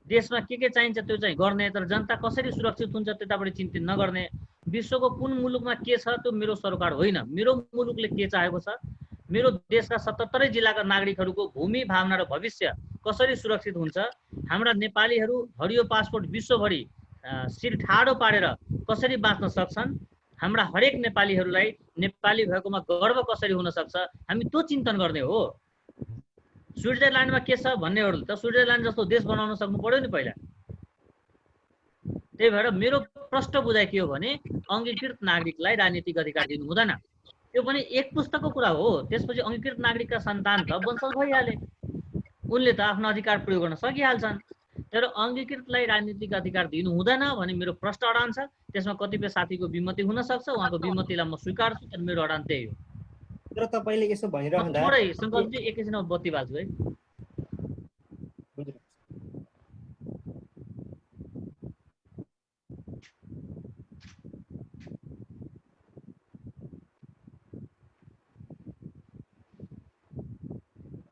देशमा के चाहिन्छ त्यो चाहिँ गर्ने, तर जनता कसरी सुरक्षित हुन्छ त्यतापट्टि चिन्तित नगर्ने, विश्वको कुन मुलुकमा के छ त्यो मेरो सरकार होइन, मेरो मुलुकले के चाहेको छ, मेरो देशका 77 जिल्लाका नागरिकहरूको भूमि, भावना र भविष्य कसरी सुरक्षित हुन्छ, हाम्रा नेपालीहरू हरियो पासपोर्ट विश्वभरि शिर ठाडो पारेर कसरी बाँच्न सक्छन्, हाम्रा हरेक नेपालीहरूलाई नेपाली भएकोमा गर्व कसरी हुन सक्छ, हामी त्यो चिन्तन गर्ने हो। स्विट्जरल्यान्डमा के छ भन्नेहरूले त स्विट्जरल्यान्ड जस्तो देश बनाउन सक्नु पर्यो नि पहिला। त्यही भएर मेरो प्रष्ट बुझाइ के हो भने अङ्गीकृत नागरिकलाई राजनीतिक अधिकार दिनु हुँदैन। त्यो पनि एक पुस्तकको कुरा हो। त्यसपछि अङ्गीकृत नागरिकका सन्तान त वंशज भइहाले, उनले त आफ्नो अधिकार प्रयोग गर्न सकिहाल्छन्। तर अङ्गीकृतलाई राजनीतिक अधिकार दिनु हुँदैन भने मेरो प्रष्ट अडान छ। त्यसमा कतिपय साथीको विमति हुन सक्छ, उहाँको विमतिलाई म स्वीकार्छु, तर मेरो अडान त्यही हो। तर तपाईले यसो भनिरहँदा थोरै संकल्पजी एकैछिनमा बत्ती बाल्छु है।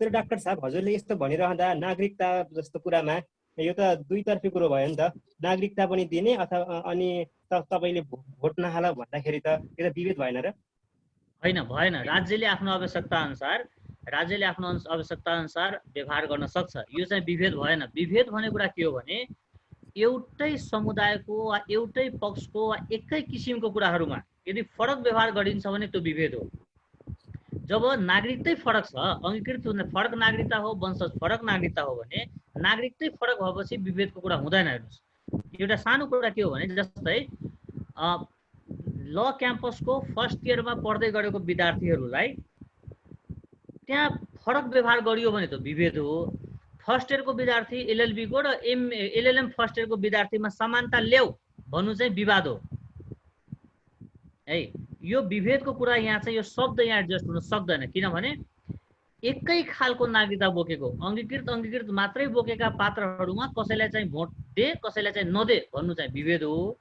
तर डाक्टर साहब हजुरले यस्तो भनिरहँदा नागरिकता जस्तो कुरामा यो त दुईतर्फी कुरो भयो नि त। नागरिकता पनि दिने अथवा अनि तपाईले भोट नहाल भन्दाखेरि त यो त विभेद भएन र? होइन, भएन। राज्यले आफ्नो आवश्यकता अनुसार व्यवहार गर्न सक्छ। यो चाहिँ विभेद भएन। विभेद भन्ने कुरा के हो भने एउटै समुदायको वा एउटै पक्षको वा एकै किसिमको कुराहरूमा यदि फरक व्यवहार गरिन्छ भने त्यो विभेद हो। जब नागरिकतै फरक छ, अङ्गीकृत फरक नागरिकता हो, वंशज फरक नागरिकता हो भने नागरिकतै फरक भएपछि विभेदको कुरा हुँदैन। हेर्नुहोस्, एउटा सानो कुरा के हो भने जस्तै ल क्याम्पसको फर्स्ट इयरमा पढ्दै गरेको विद्यार्थीहरूलाई त्यहाँ फरक व्यवहार गरियो भने त विभेद हो। फर्स्ट इयरको विद्यार्थी एलएलबीको र एलएलएम फर्स्ट इयरको विद्यार्थीमा समानता ल्याऊ भन्नु चाहिँ विवाद हो है। यो विभेदको कुरा यहाँ चाहिँ यो शब्द यहाँ एडजस्ट हुन सक्दैन, किनभने एकै खालको नागरिकता बोकेको अङ्गीकृत मात्रै बोकेका पात्रहरूमा कसैलाई चाहिँ भोट दे कसैलाई चाहिँ नदे भन्नु चाहिँ विभेद हो।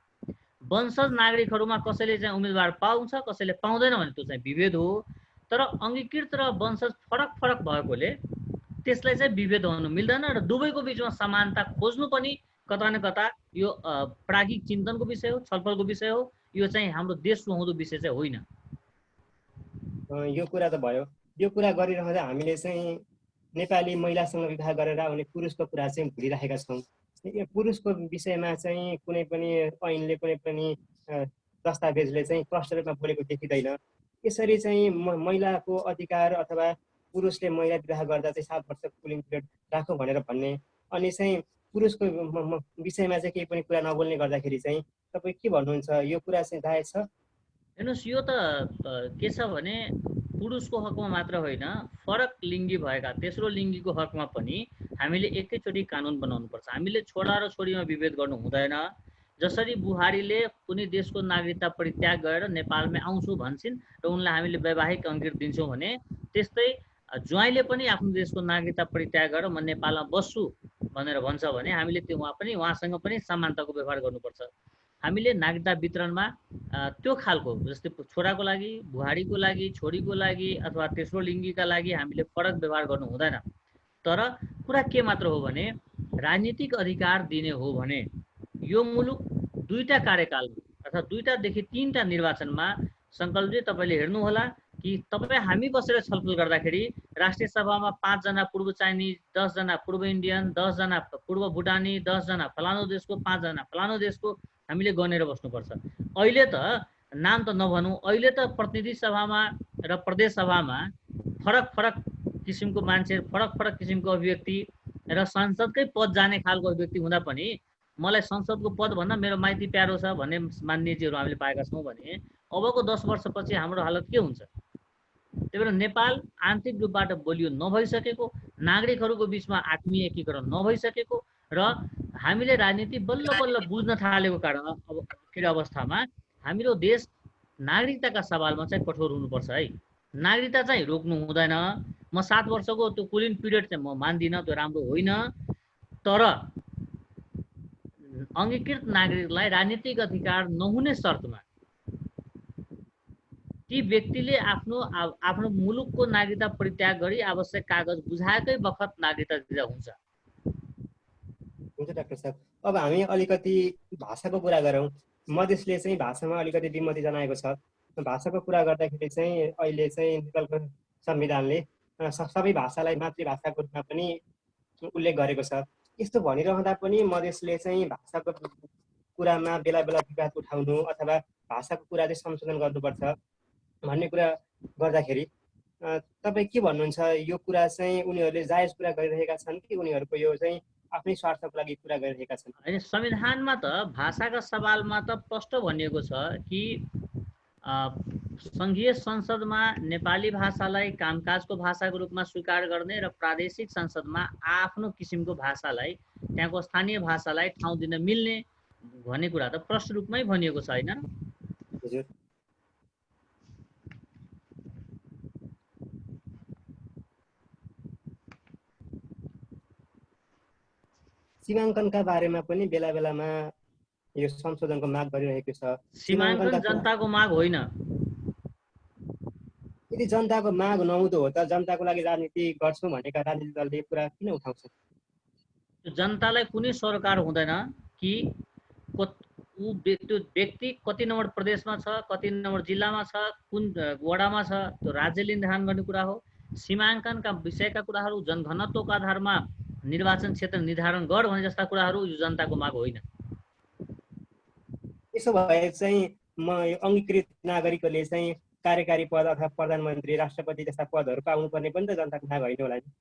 वंशज नागरिकहरूमा कसैले चाहिँ उम्मेदवार पाउँछ कसैले पाउँदैन भने त्यो चाहिँ विभेद हो। तर अङ्गीकृत र वंशज फरक फरक भएकोले त्यसलाई चाहिँ विभेद हुनु मिल्दैन र दुवैको बिचमा समानता खोज्नु पनि कता न कता यो प्राज्ञिक चिन्तनको विषय हो, छलफलको विषय हो। यो चाहिँ हाम्रो देश सुहाउँदो विषय चाहिँ होइन। यो कुरा त भयो। यो कुरा गरिरहँदा हामीले चाहिँ नेपाली महिलासँग विवाह गरेर आउने पुरुषको कुरा चाहिँ भुलिराखेका छौँ। पुरुषको विषयमा चाहिँ कुनै पनि ऐनले कुनै पनि दस्तावेजले चाहिँ प्रष्ट रूपमा बोलेको देखिँदैन। यसरी चाहिँ महिलाको अधिकार अथवा पुरुषले महिला विवाह गर्दा चाहिँ 7 वर्ष कुलिङ पिरियड राखौँ भनेर भन्ने, अनि चाहिँ पुरुषको विषयमा चाहिँ केही पनि कुरा नबोल्ने गर्दाखेरि चाहिँ तपाईँ के भन्नुहुन्छ? यो कुरा चाहिँ जायज छ? हेर्नुहोस्, यो त के छ भने पुरुषको हकमा मात्र होइन, फरक लिङ्गी भएका तेस्रो लिङ्गीको हकमा पनि हामीले एकैचोटि कानुन बनाउनुपर्छ। हामीले छोरा र छोरीमा विभेद गर्नु हुँदैन। जसरी बुहारीले कुनै देशको नागरिकता परित्याग गरेर नेपालमै आउँछु भन्छन् र उनलाई हामीले वैवाहिक अङ्गीकृत दिन्छौँ भने, त्यस्तै ज्वाइँले पनि आफ्नो देशको नागरिकता परित्याग गरेर म नेपालमा बस्छु भनेर भन्छ भने हामीले उहाँसँग पनि समानताको व्यवहार गर्नुपर्छ। हामीले नागरिकता वितरणमा त्यो खालको जस्तै छोराको लागि, बुहारीको लागि, छोरीको लागि अथवा तेस्रो लिङ्गीका लागि हामीले फरक व्यवहार गर्नु हुँदैन। तर कुरा के मात्र हो भने राजनीतिक अधिकार दिने हो भने यो मुलुक 2टा कार्यकालमा अथवा 2टादेखि 3टा निर्वाचनमा सङ्कल्पजी तपाईँले हेर्नुहोला कि तपाईँ हामी बसेर छलफल गर्दाखेरि राष्ट्रिय सभामा 5 जना पूर्व चाइनिज, 10 जना पूर्व इन्डियन, 10 जना पूर्व भुटानी, 10 जना फलानु देशको, 5 जना फलानु देशको हामीले गनेर बस्नुपर्छ। अहिले त नाम त नभनौँ, अहिले त प्रतिनिधि सभामा र प्रदेश सभामा फरक फरक किसिमको मान्छे, फरक फरक किसिमको अभिव्यक्ति र संसदकै पद जाने खालको अभिव्यक्ति हुँदा पनि मलाई संसदको पद भन्दा मेरो माइती प्यारो छ भन्ने मान्यजीहरू हामीले पाएका छौँ भने अबको 10 वर्षपछि हाम्रो हालत के हुन्छ? त्यही भएर नेपाल आन्तरिक रूपबाट बलियो नभइसकेको, नागरिकहरूको बिचमा आत्मीय एकीकरण नभइसकेको र हामीले राजनीति बल्ल बल्ल बुझ्न थालेको कारण अब अवस्थामा हाम्रो देश नागरिकताका सवालमा चाहिँ कठोर हुनुपर्छ है। नागरिकता चाहिँ रोक्नु हुँदैन। म 7 वर्षको त्यो कुलिङ पिरियड चाहिँ म मान्दिनँ, त्यो राम्रो होइन। तर अङ्गीकृत नागरिकलाई राजनीतिक अधिकार नहुने शर्तमा ती व्यक्तिले आफ्नो मुलुकको नागरिकता परित्याग गरी आवश्यक कागज बुझाएकै बखत नागरिकता दिँदा हुन्छ। हुन्छ डाक्टर साहब। अब हामी अलिकति भाषाको कुरा गरौँ। मधेसले चाहिँ भाषामा अलिकति विमति जनाएको छ। भाषाको कुरा गर्दाखेरि चाहिँ अहिले चाहिँ नेपालको संविधानले सबै भाषालाई मातृभाषाको रूपमा पनि उल्लेख गरेको छ। यस्तो भनिरहँदा पनि मधेसले चाहिँ भाषाको कुरामा बेला बेला विवाद उठाउनु अथवा भाषाको कुरा चाहिँ संशोधन गर्नुपर्छ भन्ने कुरा गर्दाखेरि तपाईँ के भन्नुहुन्छ? यो कुरा चाहिँ उनीहरूले जायज कुरा गरिरहेका छन् कि उनीहरूको यो चाहिँ आफ्नै स्वार्थको लागि कुरा गरिरहेका छन्? होइन, संविधानमा त भाषाका सवालमा त प्रष्ट भनिएको छ कि सङ्घीय संसदमा नेपाली भाषालाई कामकाजको भाषाको रूपमा स्वीकार गर्ने र प्रादेशिक संसदमा आफ्नो किसिमको भाषालाई, त्यहाँको स्थानीय भाषालाई ठाउँ दिन मिल्ने भन्ने कुरा त प्रष्ट रूपमै भनिएको छ, होइन? हजुर। सीमाङ्कनका बारेमा पनि बेला बेलामा यो संशोधनको माग गरिरहेको छ। सीमाङ्कन जनताको माग होइन। यदि जनताको माग नहुँदो हो त जनताको लागि राजनीति गर्छौँ भनेका राजनीतिक दलले कुरा किन उठाउँछ? जनतालाई कुनै सरकार हुँदैन कि त्यो व्यक्ति कति नम्बर प्रदेशमा छ, कति नम्बर जिल्लामा छ, कुन वडामा छ, त्यो राज्यले निर्धारण गर्ने कुरा हो। सीमाङ्कनका विषयका कुराहरू, जनघनत्वको आधारमा निर्वाचन क्षेत्र निर्धारण गर भने जस्ता कुराहरू यो जनताको माग होइन। यसो भए चाहिँ अङ्गीकृत नागरिकले चाहिँ कार्यकारी पद अथवा प्रधानमन्त्री, राष्ट्रपति जस्ता पदहरू पाउनुपर्ने पनि त जनताको माग होइन होला नि?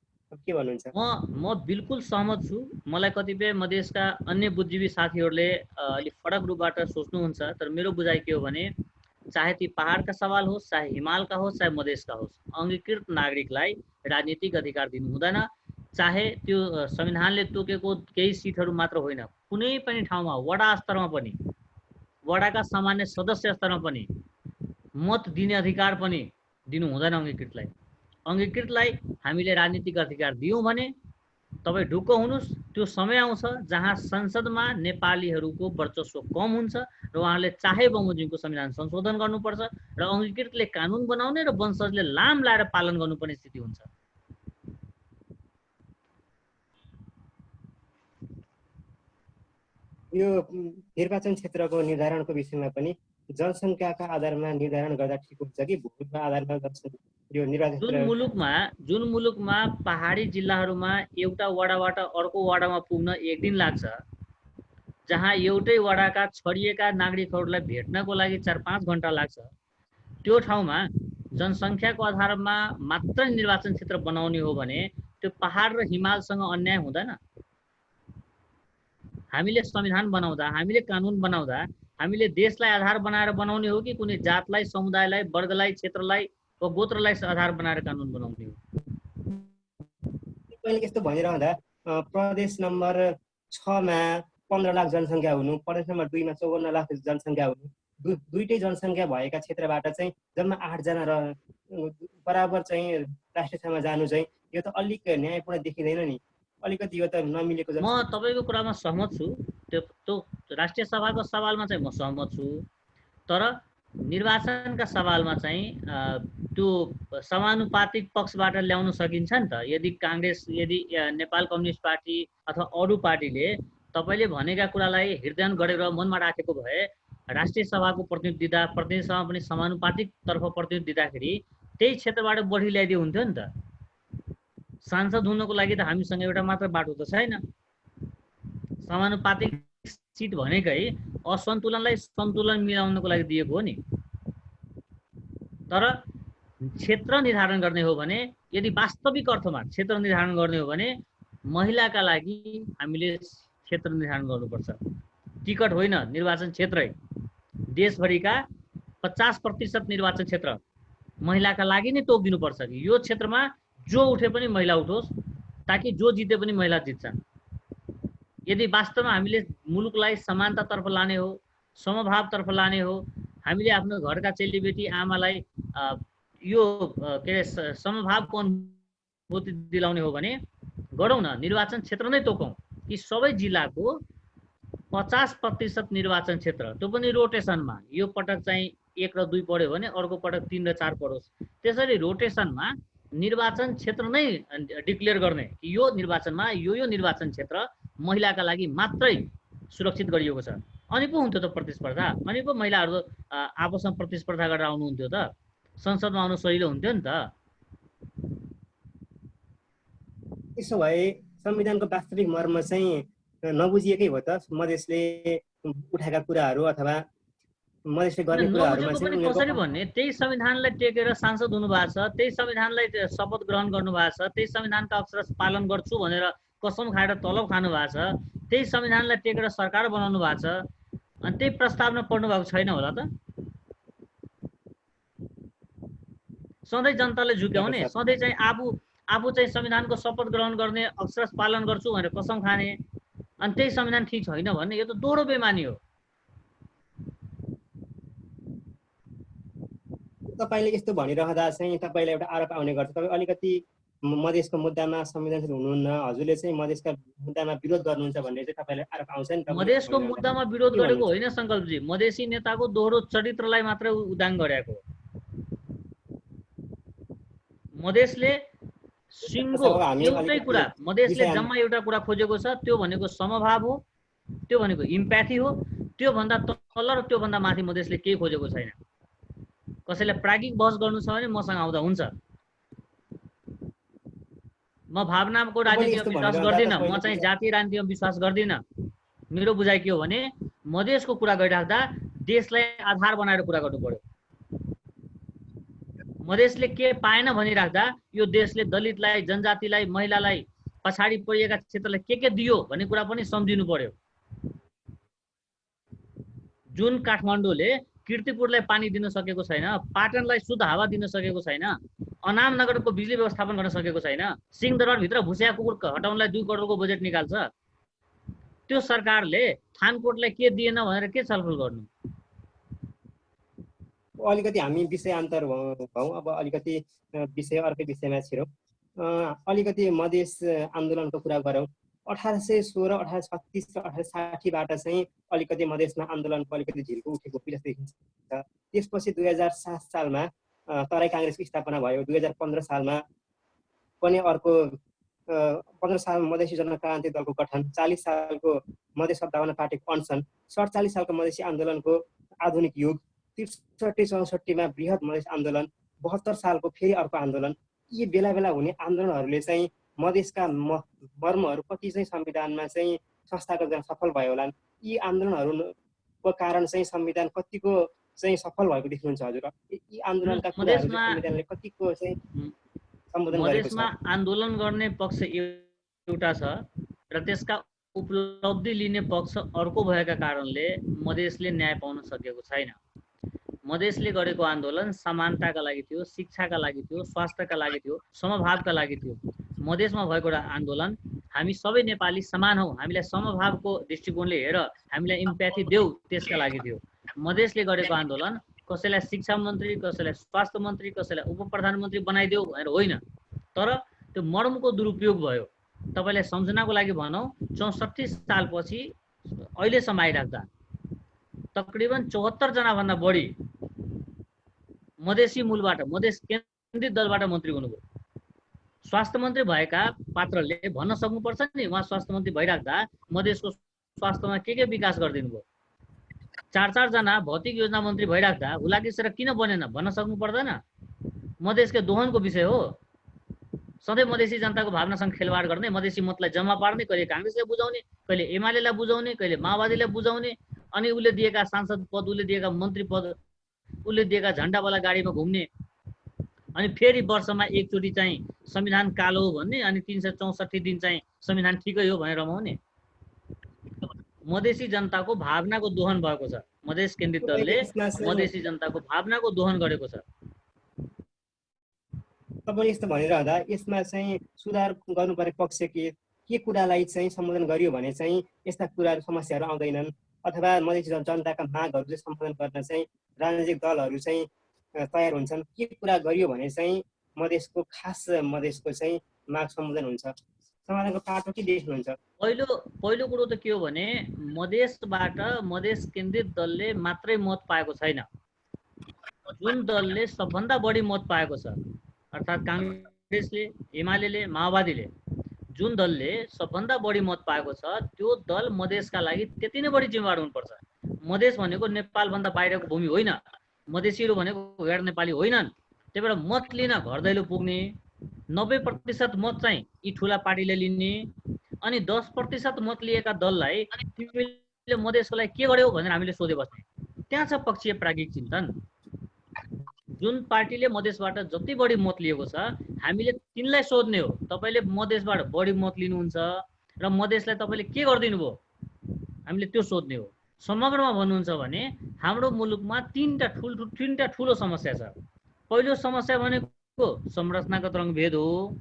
के भन्नुहुन्छ? म बिल्कुल सहमत छु। मलाई कतिपय मधेसका अन्य बुद्धिजीवी साथीहरूले अलिक फरक रूपबाट सोच्नुहुन्छ, तर मेरो बुझाइ के हो भने चाहे ती पहाडका सवाल होस्, चाहे हिमालका होस्, चाहे मधेसका होस्, अङ्गीकृत नागरिकलाई राजनीतिक अधिकार दिनु हुँदैन। चाहे त्यो संविधानले तोकेको केही सिटहरू मात्र होइन, कुनै पनि ठाउँमा वडा स्तरमा पनि, वडाका सामान्य सदस्य स्तरमा पनि मत दिने अधिकार पनि दिनु हुँदैन अङ्गीकृतलाई। अङ्गीकृतलाई हामीले राजनीतिक अधिकार दियौँ भने तपाईँ ढुक्क हुनुहोस्, त्यो समय आउँछ जहाँ संसदमा नेपालीहरूको वर्चस्व कम हुन्छ र उहाँहरूले चाहे बमोजिमको संविधान संशोधन गर्नुपर्छ र अङ्गीकृतले कानुन बनाउने र वंशजले लाम लाएर पालन गर्नुपर्ने स्थिति हुन्छ। यो निर्वाचन क्षेत्रको निर्धारणको विषयमा पनि जनसङ्ख्याका आधारमा निर्धारण गर्दा ठिक हुन्छ कि भूमिका आधारमा यो निर्वाचन? जुन मुलुकमा पहाडी जिल्लाहरूमा एउटा वडाबाट अर्को वडामा पुग्न 1 दिन लाग्छ, जहाँ एउटै वडाका छरिएका नागरिकहरूलाई भेट्नको लागि 4-5 घण्टा लाग्छ, त्यो ठाउँमा जनसङ्ख्याको आधारमा मात्र निर्वाचन क्षेत्र बनाउने हो भने त्यो पहाड र हिमालसँग अन्याय हुँदैन। हामीले संविधान बनाउँदा, हामीले कानुन बनाउँदा हामीले देशलाई आधार बनाएर बनाउने हो कि कुनै जातलाई, समुदायलाई, वर्गलाई, क्षेत्रलाई वा गोत्रलाई आधार बनाएर कानुन बनाउने हो? पहिले यस्तो भनिरहँदा प्रदेश नम्बर 6 मा 15 लाख जनसङ्ख्या हुनु, प्रदेश नम्बर 2 मा 54 लाख जनसङ्ख्या हुनु, दुईटै जनसङ्ख्या भएका क्षेत्रबाट चाहिँ जम्मा 8 जना बराबर चाहिँ राष्ट्रिय सभामा जानु चाहिँ यो त अलिक न्यायपूर्ण देखिँदैन नि? अलिकति यो त नमिलेको जस्तो। म तपाईँको कुरामा सहमत छु। त्यो राष्ट्रिय सभाको सवालमा चाहिँ म सहमत छु, तर निर्वाचनका सवालमा चाहिँ त्यो समानुपातिक पक्षबाट ल्याउन सकिन्छ नि त। यदि काङ्ग्रेस, यदि नेपाल कम्युनिस्ट पार्टी अथवा अरू पार्टीले तपाईँले भनेका कुरालाई हृदयन गरेर मनमा राखेको भए राष्ट्रिय सभाको प्रतिनिधि दिँदा, प्रतिनिधि सभामा पनि समानुपातिक तर्फ प्रतिनिधि दिँदाखेरि त्यही क्षेत्रबाट बढी ल्याइदियो हुन्थ्यो नि त। सांसद हुनको लागि त हामीसँग एउटा मात्र बाटो त छैन। समानुपातिक सिट भनेकै असन्तुलनलाई सन्तुलन मिलाउनको लागि दिएको हो नि। तर क्षेत्र निर्धारण गर्ने हो भने, यदि वास्तविक अर्थमा क्षेत्र निर्धारण गर्ने हो भने महिलाका लागि हामीले क्षेत्र निर्धारण गर्नुपर्छ। टिकट होइन, निर्वाचन क्षेत्रै। देशभरिका 50% निर्वाचन क्षेत्र महिलाका लागि नै तोकिदिनुपर्छ कि यो क्षेत्रमा जो उठे पनि महिला उठोस्, ताकि जो जिते पनि महिला जित्छन्। यदि वास्तवमा हामीले मुलुकलाई समानतातर्फ लाने हो, समभावतर्फ लाने हो, हामीले आफ्नो घरका चेलीबेटी आमालाई यो के अरे समभावको अनुभूति दिलाउने हो भने गरौँ न, निर्वाचन क्षेत्र नै तोकौँ कि सबै जिल्लाको 50% निर्वाचन क्षेत्र, त्यो पनि रोटेसनमा। यो पटक चाहिँ 1 र 2 पढ्यो भने अर्को पटक 3 र 4 पढोस्। त्यसरी रोटेसनमा निर्वाचन क्षेत्र नै डिक्लेयर गर्ने कि यो निर्वाचनमा यो निर्वाचन क्षेत्र महिलाका लागि मात्रै सुरक्षित गरिएको छ। अनि पो हुन्थ्यो त प्रतिस्पर्धा, अनि पो महिलाहरू आपसमा प्रतिस्पर्धा गरेर आउनुहुन्थ्यो त, संसदमा आउनु सजिलो हुन्थ्यो नि त। त्यसो भए संविधानको वास्तविक मर्म चाहिँ नबुझिएकै हो त। मधेसले उठाएका कुराहरू अथवा मधेसले गर्ने कुराहरूमा नबुझेको पनि कसरी भन्ने, त्यही संविधानलाई टेकेर सांसद हुनु भएको छ, त्यही संविधानलाई शपथ ग्रहण गर्नु भएको छ, त्यही संविधानका अक्षर पालन गर्छु भनेर कसम खाएर तलब खानु भएको छ, त्यही संविधानलाई टेकेर सरकार बनाउनु भएको छ, अनि त्यही प्रस्तावना पढ्नु भएको छैन होला त। सधैँ जनताले झुक्याउने, सधैँ चाहिँ आफू चाहिँ संविधानको शपथ ग्रहण गर्ने, अक्षर पालन गर्छु भनेर कसम खाने, अनि त्यही संविधान ठिक छैन भन्ने, यो त दोहोरो बेमानी हो। तपाईँले यस्तो भनिरहँदा चाहिँ तपाईँलाई एउटा आरोप आउने गर्छ, तपाईँ अलिकति मधेसको मुद्दामा संवेदनशील हुनुहुन्न, हजुरले चाहिँ मधेसका मुद्दामा विरोध गर्नुहुन्छ भन्ने चाहिँ तपाईँलाई आरोप आउँछ नि त। मधेसको मुद्दामा विरोध गरेको होइन सङ्कल्पजी, मधेसी नेताको दोहोरो चरित्रलाई मात्रै उदाङ गरेको। मधेसले सिङ्गो एउटै कुरा, मधेसले जम्मा एउटा कुरा खोजेको छ, त्यो भनेको समभाव हो, त्यो भनेको इम्प्याथी हो। त्योभन्दा तल र त्योभन्दा माथि मधेसले केही खोजेको छैन। कसैलाई प्राज्ञिक बहस गर्नु छ भने मसँग आउँदा हुन्छ। म भावनाको राजनीतिमा विश्वास गर्दिनँ, म चाहिँ जातीय राजनीतिमा विश्वास गर्दिनँ। मेरो बुझाइ के हो भने मधेसको कुरा गरिराख्दा देशलाई आधार बनाएर कुरा गर्नु पर्यो। मधेसले के पाएन भनिराख्दा यो देशले दलितलाई, जनजातिलाई, महिलालाई, पछाडि परिएका क्षेत्रलाई के दियो भन्ने कुरा पनि सम्झिनु पर्यो। जुन काठमाडौँले कीर्तिपुरलाई पानी दिन सकेको छैन, पाटनलाई शुद्ध हावा दिन सकेको छैन, अनाम नगरको बिजुली व्यवस्थापन गर्न सकेको छैन, सिंहदरबारभित्र भुसिया कुकुर हटाउनलाई 2 करोडको बजेट निकाल्छ, त्यो सरकारले थानकोटलाई के दिएन भनेर के छलफल गर्नु। अलिकति हामी विषयान्तर भयौँ, अब अलिकति विषय अर्कै विषयमा छिरौँ। अलिकति मधेस आन्दोलनको कुरा गरौँ। 1816, 1836 र 1860बाट चाहिँ अलिकति मधेसमा आन्दोलनको अलिकति झिल्को उठेको जस्तो देखिन्छ। त्यसपछि 2007 सालमा तराई काङ्ग्रेसको स्थापना भयो। 2015 सालमा पनि अर्को 15 साल मधेसी जनक्रान्ति दलको गठन, 40 सालको मधेस सद्भावना पार्टीको अनसन, 47 सालको मधेसी आन्दोलनको आधुनिक युग, 63-64मा बृहत मधेस आन्दोलन, 72 सालको फेरि अर्को आन्दोलन। यी बेला बेला हुने आन्दोलनहरूले चाहिँ मधेसका मर्महरू कति चाहिँ संविधानमा चाहिँ संस्थागत गर्न सफल भयो होला। यी आन्दोलनहरूको कारण चाहिँ संविधान कतिको चाहिँ सफल भएको देख्नुहुन्छ हजुर? यी आन्दोलनका कुराहरू संविधानले कतिको चाहिँ सम्बोधन गरेको छ? मधेसमा आन्दोलन गर्ने पक्ष एउटा छ र त्यसका उपलब्धि लिने पक्ष अर्को भएका कारणले मधेसले न्याय पाउन सकेको छैन। मधेसले गरेको आन्दोलन समानताका लागि थियो, शिक्षाका लागि थियो, स्वास्थ्यका लागि थियो, समभावका लागि थियो। मधेसमा भएको आन्दोलन हामी सबै नेपाली समान हौ, हामीलाई समभावको दृष्टिकोणले हेर, हामीलाई इम्प्याथी देऊ, त्यसका लागि थियो। मधेसले गरेको आन्दोलन कसैलाई शिक्षा मन्त्री, कसैलाई स्वास्थ्य मन्त्री, कसैलाई उप प्रधानमन्त्री बनाइदेऊ भनेर होइन, तर त्यो मर्मको दुरुपयोग भयो। तपाईँलाई सम्झनाको लागि भनौँ, 64 सालपछि अहिलेसम्म आइराख्दा तकरिबन 74 जनाभन्दा बढी मधेसी मूलबाट, मधेस केन्द्रित दलबाट मन्त्री हुनुभयो। स्वास्थ्य मन्त्री भएका पात्रले भन्न सक्नुपर्छ नि, उहाँ स्वास्थ्य मन्त्री भइराख्दा मधेसको स्वास्थ्यमा के विकास गरिदिनु भयो। 4-4 जना भौतिक योजना मन्त्री भइराख्दा हुलाकिसेर किन बनेन भन्न सक्नु पर्दैन। मधेसको दोहनको विषय हो। सधैँ मधेसी जनताको भावनासँग खेलवाड गर्ने, मधेसी मतलाई जम्मा पार्ने, कहिले काङ्ग्रेसलाई बुझाउने, कहिले एमालेलाई बुझाउने, कहिले माओवादीलाई बुझाउने, अनि उसले दिएका सांसद पद, उसले दिएका मन्त्री पद, उसले दिएका झन्डावाला गाडीमा घुम्ने, अनि फेरि वर्षमा एकचोटि चाहिँ संविधान कालो हो भन्ने, अनि 364 दिन चाहिँ संविधान ठिकै हो भनेर रमाउने। मधेसी जनताको भावनाको दोहन भएको छ। मधेस केन्द्रित दलले मधेसी जनताको भावनाको दोहन गरेको छ। तपाईले यस्तो भनिरहँदा यसमा चाहिँ सुधार गर्नुपर्ने पक्ष के कुरालाई चाहिँ सम्बोधन गरियो भने चाहिँ यस्ता कुराहरू, समस्याहरू आउँदैनन्, अथवा मधेसी जनताका मागहरू चाहिँ सम्बोधन गर्न चाहिँ राजनीतिक दलहरू चाहिँ तयार हुन्छन्। के कुरा गरियो भने चाहिँ मधेसको खास मधेसको चाहिँ माग सम्बोधन हुन्छ, समाधानको पाटो के देख्नुहुन्छ? पहिलो कुरो त के हो भने मधेसबाट मधेस केन्द्रित दलले मात्रै मत पाएको छैन। जुन दलले सबभन्दा बढी मत पाएको छ, अर्थात् काङ्ग्रेसले, एमाले, माओवादीले, जुन दलले सबभन्दा बढी मत पाएको छ त्यो दल मधेसका लागि त्यति नै बढी जिम्मेवार हुनुपर्छ। मधेस भनेको नेपालभन्दा बाहिरको भूमि होइन, मधेसीहरू भनेको गैर नेपाली होइनन्। त्यही भएर मत लिन घर दैलो पुग्ने, 90% मत चाहिँ यी ठुला पार्टीले लिने, अनि 10% मत लिएका दललाई तिमीले मधेसको लागि के गर्यौ भनेर हामीले सोधे बस्ने। त्यहाँ छ पक्षीय प्राज्ञिक चिन्तन। जुन पार्टीले मधेसबाट जति बढी मत लिएको छ हामीले तिनलाई सोध्ने हो, तपाईँले मधेसबाट बढी मत लिनुहुन्छ र मधेसलाई तपाईँले के गरिदिनु भयो, हामीले त्यो सोध्ने हो। समग्रमा भन्नुहुन्छ भने हाम्रो मुलुकमा तीनटा ठुलो समस्या छ। पहिलो समस्या भनेको संरचनागत रङ्गभेद हो,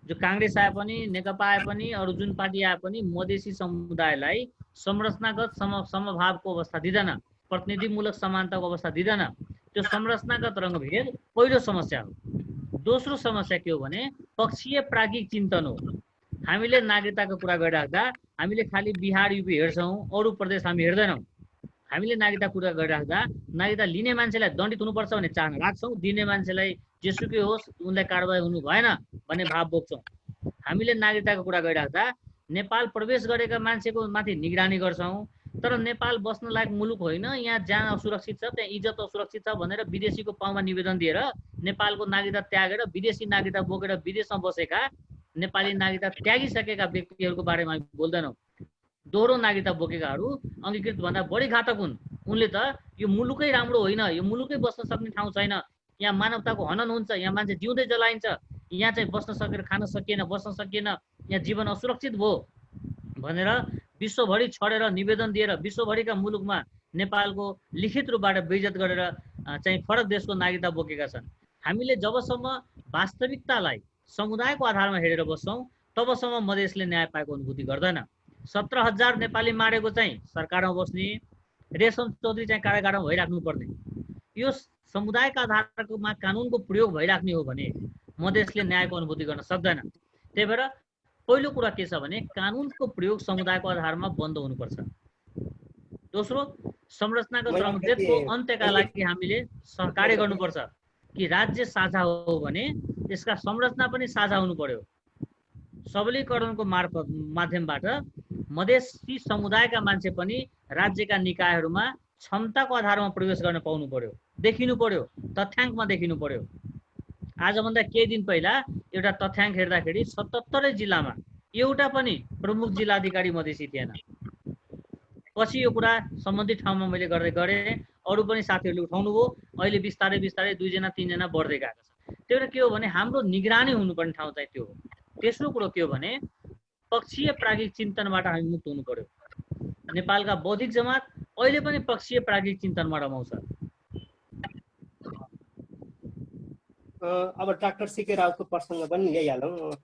जो काङ्ग्रेस आए पनि, नेकपा आए पनि, अरू जुन पार्टी आए पनि मधेसी समुदायलाई संरचनागत समभावको अवस्था दिँदैन, प्रतिनिधिमूलक समानताको अवस्था दिँदैन। त्यो संरचनागत रङ्गभेद पहिलो समस्या हो। दोस्रो समस्या के हो भने पक्षीय प्राज्ञिक चिन्तन हो। हामीले नागरिकताको कुरा गरिराख्दा हामीले खालि बिहार, युपी हेर्छौँ, अरू प्रदेश हामी हेर्दैनौँ। हामीले नागरिकता कुरा गरिराख्दा नागरिकता लिने मान्छेलाई दण्डित हुनुपर्छ भन्ने चाहना राख्छौँ, दिने मान्छेलाई जेसुकै होस् उनलाई कारबाही हुनु भएन भन्ने भाव बोक्छौँ। हामीले नागरिकताको कुरा गरिराख्दा नेपाल प्रवेश गरेका मान्छेको माथि निगरानी गर्छौँ, तर नेपाल बस्न लायक मुलुक होइन, यहाँ ज्यान असुरक्षित छ, त्यहाँ इज्जत असुरक्षित छ भनेर विदेशीको पाउमा निवेदन दिएर नेपालको नागरिकता त्यागेर विदेशी नागरिकता बोकेर विदेशमा बसेका नेपाली नागरिकता त्यागिसकेका व्यक्तिहरूको बारेमा हामी बोल्दैनौँ। दोहोरो नागरिकता बोकेकाहरू अङ्गीकृत भन्दा बढी घातक हुन्। उनले त यो मुलुकै राम्रो होइन, यो मुलुकै बस्न सक्ने ठाउँ छैन, यहाँ मानवताको हनन हुन्छ, यहाँ मान्छे जिउँदै जलाइन्छ, यहाँ चाहिँ बस्न सकेर खान सकिएन, बस्न सकिएन, यहाँ जीवन असुरक्षित भयो भनेर विश्वभरि छडेर निवेदन दिएर विश्वभरिका मुलुकमा नेपालको लिखित रूपबाट बेइज्जत गरेर चाहिँ फरक देशको नागरिकता बोकेका छन्। हामीले जबसम्म वास्तविकतालाई समुदायको आधारमा हेरेर बस्छौँ तबसम्म मधेसले न्याय पाएको अनुभूति गर्दैन। 17,000 नेपाली मारेको चाहिँ सरकारमा बस्ने, रेशम चौधरी चाहिँ कारागारमा भइराख्नु पर्ने, यो समुदायका आधारमा कानुनको प्रयोग भइराख्ने हो भने मधेसले न्यायको अनुभूति गर्न सक्दैन। त्यही भएर पहिलो कुरा के छ भने कानुनको प्रयोग समुदायको आधारमा बन्द हुनुपर्छ। दोस्रो, संरचनागत रङ्गभेदको अन्त्यका लागि हामीले कार्य गर्नुपर्छ कि राज्य साझा हो भने यसका संरचना पनि साझा हुनु पर्यो। सबलीकरणको माध्यमबाट मधेसी समुदायका मान्छे पनि राज्यका निकायहरूमा क्षमताको आधारमा प्रवेश गर्न पाउनु पर्यो, देखिनु पर्यो, तथ्याङ्कमा देखिनु पर्यो। आजभन्दा केही दिन पहिला एउटा तथ्याङ्क हेर्दाखेरि 77 जिल्लामा एउटा पनि प्रमुख जिल्लाधिकारी मधेसी थिएन। पछि यो कुरा सम्बन्धित ठाउँमा मैले गर्दै गरेँ, अरू पनि साथीहरूले उठाउनु भयो, अहिले बिस्तारै बिस्तारै 2 जना 3 जना बढ्दै गएको छ। त्यही भएर के हो भने हाम्रो निगरानी हुनुपर्ने ठाउँ चाहिँ त्यो हो। तेस्रो कुरो के हो भने पक्षीय प्राज्ञिक चिन्तनबाट हामी मुक्त हुनु पर्यो। नेपालका बौद्धिक जमात अहिले पनि पक्षीय प्राज्ञिक चिन्तनमा रमाउँछ। अब डाक्टर सीके रावको प्रसङ्ग पनि ल्याइहालौँ,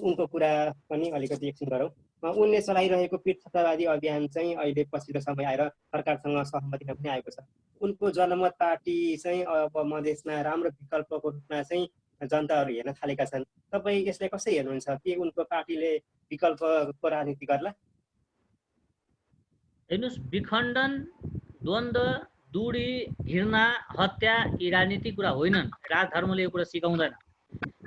उनको कुरा पनि अलिकति एकछिन गरौँ। उनले चलाइरहेको पृथकतावादी अभियान चाहिँ अहिले पछिल्लो समय आएर सरकारसँग सहमतिमा पनि आएको छ। उनको जनमत पार्टी चाहिँ अब मधेसमा राम्रो विकल्पको रूपमा चाहिँ जनताहरू हेर्न थालेका छन्। तपाईँ यसलाई कसरी हेर्नुहुन्छ? के उनको पार्टीले विकल्पको राजनीति गर्ला? हेर्नुहोस्, विखण्डन, द्वन्द्व, दूरी, घृणा, हत्या यी राजनीतिक कुरा होइनन्। राजधर्मले यो कुरा सिकाउँदैन।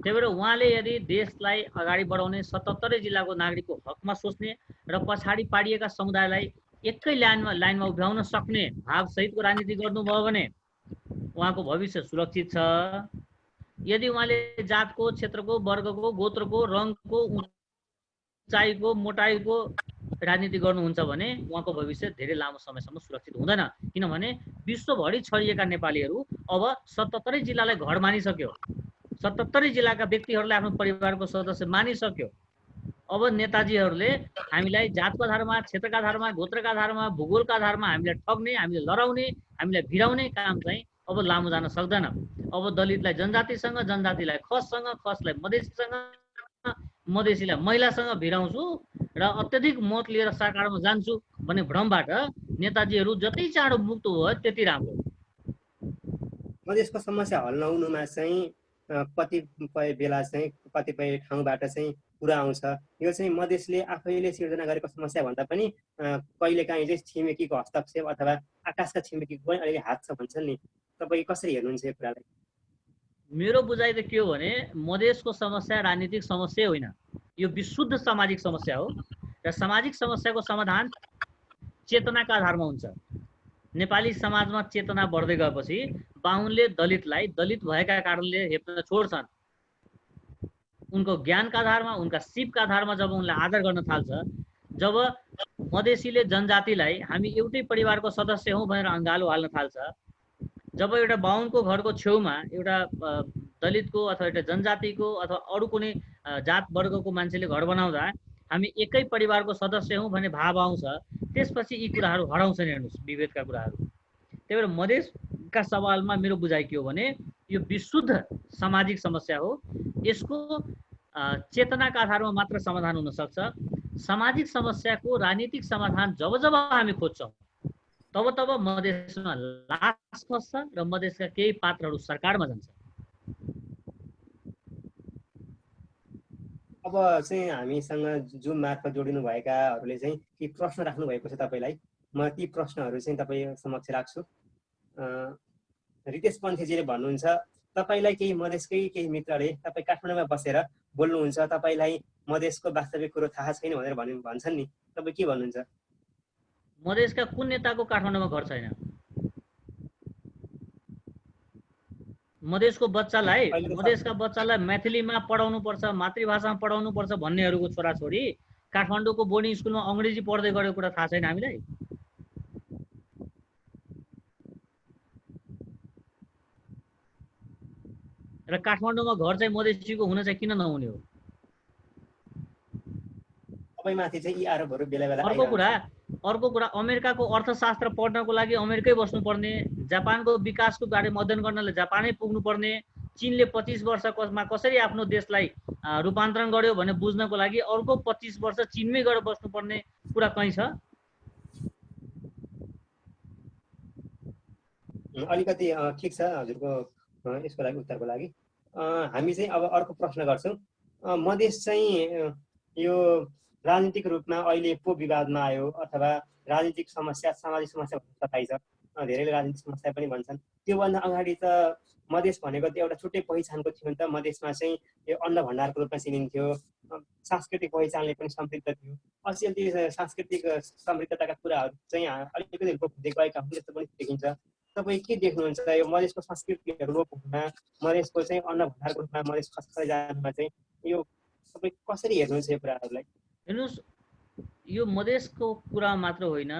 त्यही भएर उहाँले यदि देशलाई अगाडि बढाउने 77 जिल्लाको नागरिकको हकमा सोच्ने र पछाडि पाडिएका समुदायलाई एकै लाइनमा उभ्याउन सक्ने भावसहितको राजनीति गर्नुभयो भने उहाँको भविष्य सुरक्षित छ। यदि उहाँले जातको, क्षेत्रको, वर्गको, गोत्रको, रङको, उचाइको, मोटाइको राजनीति गर्नुहुन्छ भने उहाँको भविष्य धेरै लामो समयसम्म सुरक्षित हुँदैन। किनभने विश्वभरि छरिएका नेपालीहरू अब 77 जिल्लालाई घर मानिसक्यो, 77 जिल्लाका व्यक्तिहरूलाई आफ्नो परिवारको सदस्य मानिसक्यो। अब नेताजीहरूले हामीलाई जातको आधारमा, क्षेत्रका आधारमा, गोत्रका आधारमा, भूगोलका आधारमा हामीलाई ठग्ने, हामीले लडाउने, हामीलाई भिराउने काम चाहिँ अब लामो जान सक्दैन। अब दलितलाई जनजातिसँग, जनजातिलाई खससँग, खसलाई मधेसीसँग, मधेसीलाई महिलासँग भिराउँछु र अत्यधिक मत लिएर सरकारमा जान्छु भन्ने भ्रमबाट नेताजीहरू जति चाँडो मुक्त भयो त्यति राम्रो। मधेसको समस्या हल नहुनुमा चाहिँ कतिपय बेला चाहिँ कतिपय ठाउँबाट चाहिँ कुरा आउँछ, यो चाहिँ मधेसले आफैले सिर्जना गरेको समस्या भन्दा पनि कहिलेकाहीँ चाहिँ छिमेकीको हस्तक्षेप अथवा आकाशका छिमेकीको पनि अलिकति हात छ भन्छन् नि। तपाईँ कसरी हेर्नुहुन्छ यो कुरालाई? मेरो बुझाइ त के हो भने मधेसको समस्या राजनीतिक समस्या होइन, यो विशुद्ध सामाजिक समस्या हो र सामाजिक समस्याको समाधान चेतनाका आधारमा हुन्छ। नेपाली समाजमा चेतना बढ्दै गएपछि बाहुनले दलितलाई दलित भएका कारणले हेप्न छोड्छन्। उनको ज्ञानका आधारमा, उनका सिपका आधारमा जब उनलाई आदर गर्न थाल्छ, जब मधेसीले जनजातिलाई हामी एउटै परिवारको सदस्य हौँ भनेर अँगालो हाल्न थाल्छ, जब एउटा बाहुनको घरको छेउमा एउटा दलितको अथवा एउटा जनजातिको अथवा अरू कुनै जात वर्गको मान्छेले घर बनाउँदा हामी एकै परिवारको सदस्य हौँ भन्ने भाव आउँछ, त्यसपछि यी कुराहरू हराउँछन्। हेर्नुहोस्, विभेदका कुराहरू। त्यही भएर मधेसका सवालमा मेरो बुझाइ के हो भने यो विशुद्ध सामाजिक समस्या हो। यसको चेतनाका आधारमा मात्र समाधान हुन सक्छ। सामाजिक समस्याको राजनीतिक समाधान जब जब हामी खोज्छौँ तब तब मधेसमा लास खस्छ र मधेसका केही पात्रहरू सरकारमा जान्छ। अब चाहिँ हामीसँग जुम मार्फत जोडिनु भएकाहरूले चाहिँ केही प्रश्न राख्नु भएको छ तपाईँलाई। म ती प्रश्नहरू चाहिँ तपाईँ समक्ष राख्छु। रितेश पन्थीजीले भन्नुहुन्छ, तपाईँलाई केही मधेसकै केही मित्रले तपाईँ काठमाडौँमा बसेर बोल्नुहुन्छ, तपाईँलाई मधेसको वास्तविक कुरो थाहा छैन भनेर भन्छन् नि, तपाईँ के भन्नुहुन्छ? मधेसका कुन नेताको काठमाडौँमा घर छैन? मधेसका बच्चालाई मैथिलीमा पढाउनु पर्छ, मातृभाषामा पढाउनु पर्छ भन्नेहरूको छोराछोरी काठमाडौँको बोर्डिङ स्कुलमा अङ्ग्रेजी पढ्दै गरेको कुरा थाहा छैन हामीलाई? र काठमाडौँमा घर चाहिँ मधेसीको हुन चाहिँ किन नहुने हो? तपाईँमाथि चाहिँ यी आरोपहरू बेला बेला अर्को कुरा अमेरिकाको अर्थशास्त्र पढ्नको लागि अमेरिकै बस्नुपर्ने, जापानको विकासको बारेमा अध्ययन गर्नले जापानै पुग्नुपर्ने, चीनले 25 वर्षमा कसरी आफ्नो देशलाई रूपान्तरण गर्यो भने बुझ्नको लागि अर्को 25 वर्ष चीनमै गएर बस्नुपर्ने कुरा कहीँ छ? अलिकति ठिक छ हजुरको यसको लागि उत्तरको लागि। हामी चाहिँ अब अर्को प्रश्न गर्छौँ। मधेस चाहिँ यो राजनीतिक रूपमा अहिले पो विवादमा आयो अथवा राजनीतिक समस्या सामाजिक समस्या भन्न सकिन्छ, धेरैले राजनीतिक समस्या पनि भन्छन्। त्योभन्दा अगाडि त मधेस भनेको त एउटा छुट्टै पहिचानको थियो नि त। मधेसमा चाहिँ यो अन्न भण्डारको रूपमा चिनिन्थ्यो, सांस्कृतिक पहिचानले पनि समृद्ध थियो। अचेल सांस्कृतिक समृद्धताका कुराहरू चाहिँ अलिकति लोप हुँदै गएका हुन् जस्तो पनि देखिन्छ। तपाईँ के देख्नुहुन्छ यो मधेसको संस्कृतिहरू लोप हुँदा, मधेसको चाहिँ अन्न भण्डारको रूपमा मधेस खस्दै जानुमा चाहिँ यो तपाईँ कसरी हेर्नुहुन्छ यो कुराहरूलाई? हेर्नुहोस्, यो मधेसको कुरा मात्र होइन,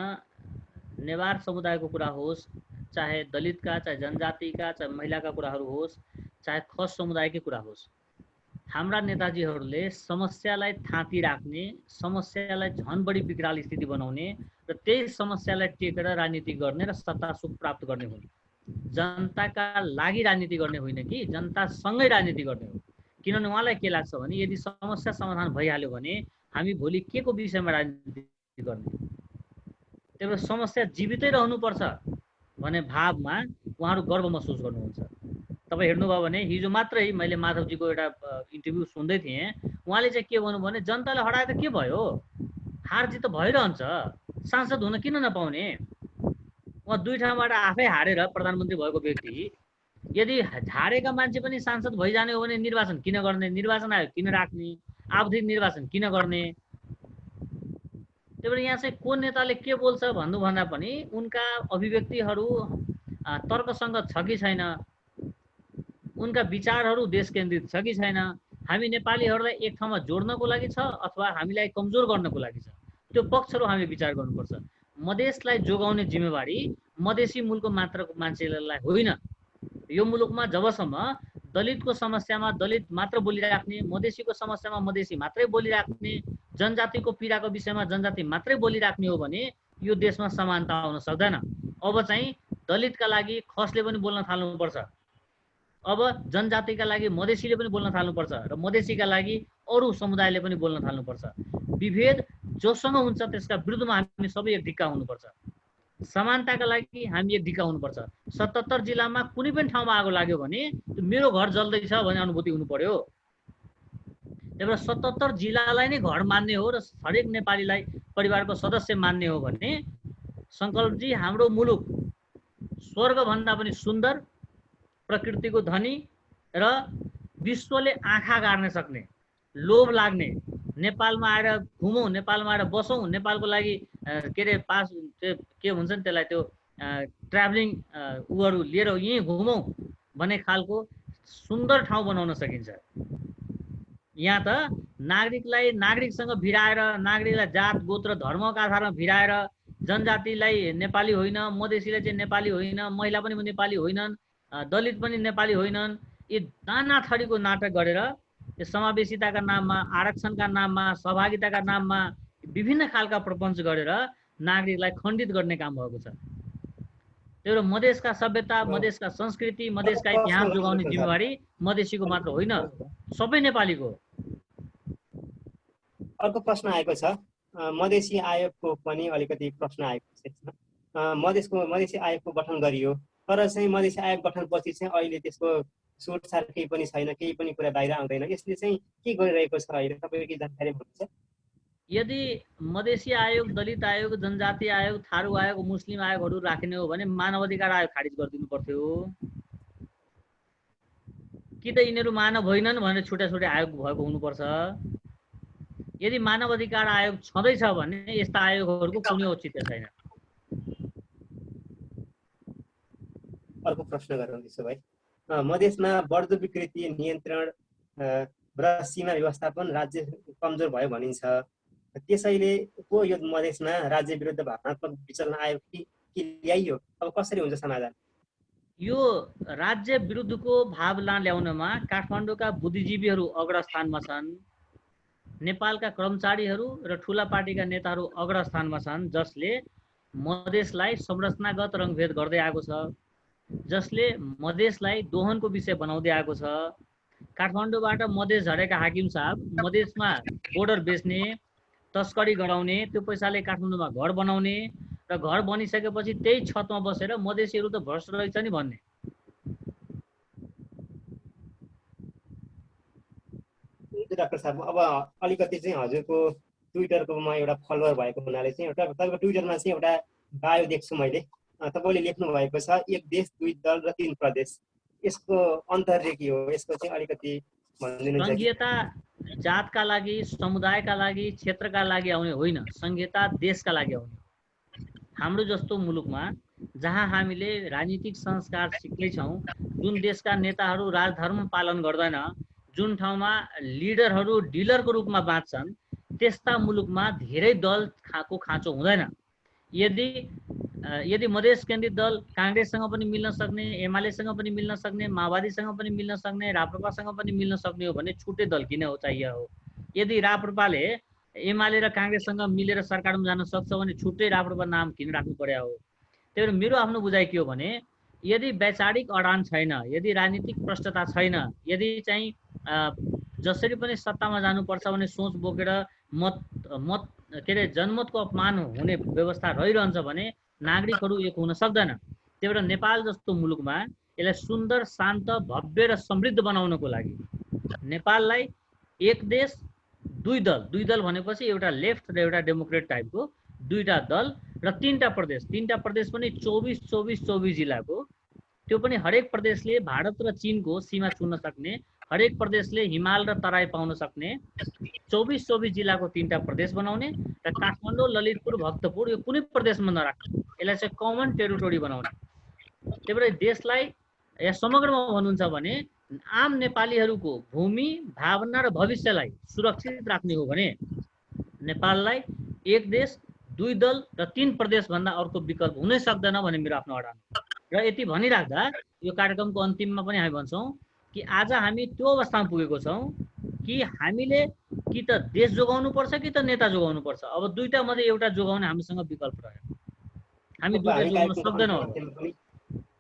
नेवार समुदायको कुरा होस्, चाहे दलितका, चाहे जनजातिका, चाहे महिलाका कुराहरू होस्, चाहे खस समुदायकै कुरा होस्, हाम्रा नेताजीहरूले समस्यालाई थाँती राख्ने, समस्यालाई झन बढी विकराल स्थिति बनाउने र त्यही समस्यालाई टेकेर राजनीति गर्ने र सत्ता सुख प्राप्त गर्ने हुन्। जनताका लागि राजनीति गर्ने होइन कि जनतासँगै राजनीति गर्ने हो। किनभने उहाँलाई के लाग्छ भने यदि समस्या समाधान भइहाल्यो भने हामी भोलि के को विषयमा राजनीति गर्ने? त्यही भएर समस्या जीवितै रहनुपर्छ भन्ने भावमा उहाँहरू गर्व महसुस गर्नुहुन्छ। तपाईँ हेर्नुभयो भने हिजो मात्रै मैले माधवजीको एउटा इन्टरभ्यू सुन्दै थिएँ। उहाँले चाहिँ के भन्नु भने जनताले हराए त के भयो, हार जित त भइरहन्छ, सांसद हुन किन नपाउने? उहाँ 2 ठाउँबाट आफै हारेर प्रधानमन्त्री भएको व्यक्ति, यदि हारेका मान्छे पनि सांसद भइजाने हो भने निर्वाचन किन गर्ने? निर्वाचन आयोग किन राख्ने? आवधिक निर्वाचन किन गर्ने? त्यही भएर यहाँ चाहिँ को नेताले के बोल्छ भन्नुभन्दा पनि उनका अभिव्यक्तिहरू तर्कसङ्गत छ कि छैन, उनका विचारहरू देश केन्द्रित छ कि छैन, हामी नेपालीहरूलाई एक ठाउँमा जोड्नको लागि छ अथवा हामीलाई कमजोर गर्नको लागि छ, त्यो पक्षहरू हामी विचार गर्नुपर्छ। मधेसलाई जोगाउने जिम्मेवारी मधेसी मुलुकको मात्र मान्छेलाई होइन। यो मुलुकमा जबसम्म दलितको समस्यामा दलित मात्र बोलिराख्ने, मधेसीको समस्यामा मधेसी मात्रै बोलिराख्ने, जनजातिको पीडाको विषयमा जनजाति मात्रै बोलिराख्ने हो भने यो देशमा समानता आउन सक्दैन। अब चाहिँ दलितका लागि खसले पनि बोल्न थाल्नुपर्छ, अब जनजातिका लागि मधेसीले पनि बोल्न थाल्नुपर्छ र मधेसीका लागि अरू समुदायले पनि बोल्न थाल्नुपर्छ। विभेद जोसँग हुन्छ त्यसका विरुद्धमा हामी सबै एक ढिक्का हुनुपर्छ। समानताका लागि हामी एक ढिक्का हुनुपर्छ। 77 जिल्लामा कुनै पनि ठाउँमा आगो लाग्यो भने मेरो घर जल्दैछ भन्ने अनुभूति हुनु पर्यो। त्यही भएर 77 जिल्लालाई नै घर मान्ने हो र हरेक नेपालीलाई परिवारको सदस्य मान्ने हो भने सङ्कल्पजी हाम्रो मुलुक स्वर्गभन्दा पनि सुन्दर, प्रकृतिको धनी र विश्वले आँखा गाड्न सक्ने, लोभ लाग्ने, नेपालमा आएर घुमौँ, नेपालमा आएर बसौँ, नेपालको लागि के अरे पास के हुन्छ नि त्यसलाई, त्यो ट्राभलिङ उहरू लिएर यहीँ घुमौँ भन्ने खालको सुन्दर ठाउँ बनाउन सकिन्छ। यहाँ त नागरिकसँग भिडाएर, नागरिकलाई जात गोत्र धर्मका आधारमा भिडाएर, जनजातिलाई नेपाली होइन, मधेसीलाई चाहिँ नेपाली होइन, महिला पनि नेपाली होइनन्, दलित पनि नेपाली होइनन्, यी नाना थरीको नाटक गरेर यो समावेशिताका नाममा, आरक्षणका नाममा, सहभागिताका नाममा विभिन्न खालका प्रपञ्च गरेर नागरिकलाई खण्डित गर्ने काम भएको छ। त्यो भएर मधेसका सभ्यता, मधेसका संस्कृति, मधेसका इतिहास जोगाउने जिम्मेवारी मधेसीको मात्र होइन, सबै नेपालीको। अर्को प्रश्न आएको छ, मधेसी आयोगको पनि अलिकति प्रश्न आएको छ। मधेसी आयोगको गठन गरियो, तर चाहिँ मधेसी आयोग गठनपछि चाहिँ अहिले त्यसको सोटसार केही पनि छैन, केही पनि कुरा बाहिर आउँदैन। यसले चाहिँ के गरिरहेको छ अहिले, तपाईँको के जानकारी हुनुहुन्छ? यदि मधेसी आयोग, दलित आयोग, जनजाति आयोग, थारू आयोग, मुस्लिम आयोगहरू राख्ने हो भने मानव अधिकार आयोग खारिज गरिदिनु पर्थ्यो। कि त यिनीहरू मानव होइनन् भनेर छुट्टा छुट्टै आयोग भएको हुनुपर्छ। यदि मानव अधिकार आयोग छँदैछ भने यस्ता आयोगहरूको कुनै औचित्य छैन। अर्को प्रश्न गरौँ त्यसो भए, मधेसमा बढ्दो विकृति नियन्त्रण र सीमा व्यवस्थापन राज्य कमजोर भयो भनिन्छ। त्यसैले को यो मधेसमा राज्य विरुद्ध भावनात्मक विचलन आयोग कि ल्याइयो, अब कसरी हुन्छ समाधान? यो राज्य विरुद्धको भावना ल्याउनमा काठमाडौँका बुद्धिजीवीहरू अग्रस्थानमा छन्, नेपालका कर्मचारीहरू र ठुला पार्टीका नेताहरू अग्रस्थानमा छन्, जसले मधेसलाई संरचनागत रङभेद गर्दै आएको छ, जसले मधेसलाई दोहनको विषय बनाउँदै आएको छ। काठमाडौँबाट मधेस झरेका हाकिम साहब मधेसमा बोर्डर बेच्ने, तस्करी गराउने, त्यो पैसाले काठमाडौँमा घर बनाउने र घर बनिसकेपछि त्यही छतमा बसेर मधेसीहरू त भ्रष्ट रहेछ नि भन्ने। डाक्टर साहब, अब अलिकति चाहिँ हजुरको ट्विटरकोमा एउटा फलोवर भएको हुनाले चाहिँ एउटा तपाईँको ट्विटरमा चाहिँ एउटा बायो देख्छु मैले, तपाईँले लेख्नु भएको छ, एक देश दुई दल र तीन प्रदेश। यसको अन्तर्य के हो? यसको चाहिँ अलिकति भनिदिनुहुन्छ? संघीयता जातका लागि, समुदायका लागि, क्षेत्रका लागि आउने होइन, संघीयता देशका लागि आउने। हाम्रो जस्तो मुलुकमा जहाँ हामीले राजनीतिक संस्कार सिक्दैछौँ, जुन देशका नेताहरू राजधर्म पालन गर्दैन, जुन ठाउँमा लिडरहरू डिलरको रूपमा बाँच्छन्, त्यस्ता मुलुकमा धेरै दलको खाँचो हुँदैन। यदि मधेस केन्द्रित दल काङ्ग्रेससँग पनि मिल्न सक्ने, एमालेसँग पनि मिल्न सक्ने, माओवादीसँग पनि मिल्न सक्ने, राप्रपासँग पनि मिल्न सक्ने हो भने छुट्टै दल किन हो चाहिए हो? यदि राप्रपाले एमाले र काङ्ग्रेससँग मिलेर सरकारमा जान सक्छ भने छुट्टै राप्रपा नाम किन राख्नु पर्यो हो? त्यही भएर मेरो आफ्नो बुझाइ के हो भने, यदि वैचारिक अडान छैन, यदि राजनीतिक प्रष्टता छैन, यदि चाहिँ जसरी पनि सत्तामा जानुपर्छ भने सोच बोकेर जनमतको अपमान हुने व्यवस्था रहिरहन्छ भने नागरिकहरू एक हुन सक्दैन। त्यही भएर नेपाल जस्तो मुलुकमा यसलाई सुन्दर, शान्त, भव्य र समृद्ध बनाउनको लागि नेपाललाई एक देश दुई दल भनेपछि एउटा लेफ्ट र एउटा डेमोक्रेट टाइपको दुईटा दल र तीनटा प्रदेश पनि 24 जिल्लाको, त्यो पनि हरेक प्रदेशले भारत र चीनको सीमा छुन सक्ने, हरेक प्रदेशले हिमाल र तराई पाउन सक्ने 24 जिल्लाको तीनटा प्रदेश बनाउने र काठमाडौँ, ललितपुर, भक्तपुर यो कुनै प्रदेशमा नराख्ने, यसलाई चाहिँ कमन टेरिटोरी बनाउने। त्यही भएर देशलाई या समग्रमा भन्नुहुन्छ भने आम नेपालीहरूको भूमि, भावना र भविष्यलाई सुरक्षित राख्ने हो भने नेपाललाई एक देश दुई दल र तीन प्रदेश भन्दा अर्को विकल्प हुनै सक्दैन भन्ने मेरो आफ्नो अडान। र यति भनिराख्दा यो कार्यक्रमको अन्तिममा पनि हामी भन्छौँ कि आज हामी त्यो अवस्थामा पुगेको छौँ कि हामीले कि त देश जोगाउनु पर्छ कि त नेता जोगाउनु पर्छ। अब दुईटा मध्ये एउटा जोगाउने हामीसँग विकल्प रह्यो, हामी दुईटा जोगाउन सक्दैनौँ।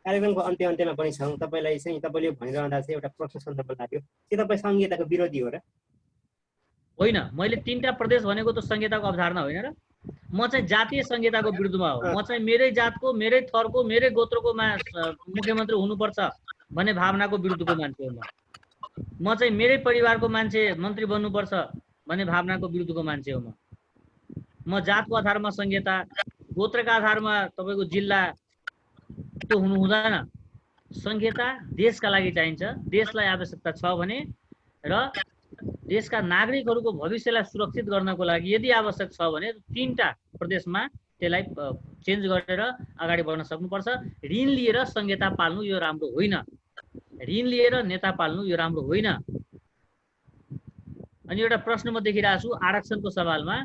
कार्यक्रमको अन्त्यमा पनि छौँ। तपाईँलाई चाहिँ तपाईँले भनिरहँदा चाहिँ एउटा प्रश्न सन्दर्भ लाग्यो कि तपाईँ संहिताको विरोधी हो र? होइन, मैले तीनटा प्रदेश भनेको त संहिताको अवधारणा होइन र। म चाहिँ जातीय संहिताको विरुद्धमा हो। म चाहिँ मेरै जातको, मेरै थरको, मेरै गोत्रको मुख्यमन्त्री हुनुपर्छ भन्ने भावनाको विरुद्धको मान्छे हो। म चाहिँ मेरै परिवारको मान्छे मन्त्री बन्नुपर्छ भन्ने भावनाको विरुद्धको मान्छे हो। म जातको आधारमा संहिता, गोत्रका आधारमा तपाईँको जिल्ला, त्यो हुनु हुँदैन। संहिता देशका लागि चाहिन्छ, देशलाई आवश्यकता छ भने र देशका नागरिकहरूको भविष्यलाई सुरक्षित गर्नको लागि यदि आवश्यक छ भने 3टा प्रदेशमा त्यसलाई चेन्ज गरेर अगाडि बढ्न सक्नुपर्छ। ऋण लिएर संहिता पाल्नु यो राम्रो होइन, ऋण लिएर नेता पाल्नु यो राम्रो होइन। अनि एउटा प्रश्न म देखिरहेको छु आरक्षणको सवालमा,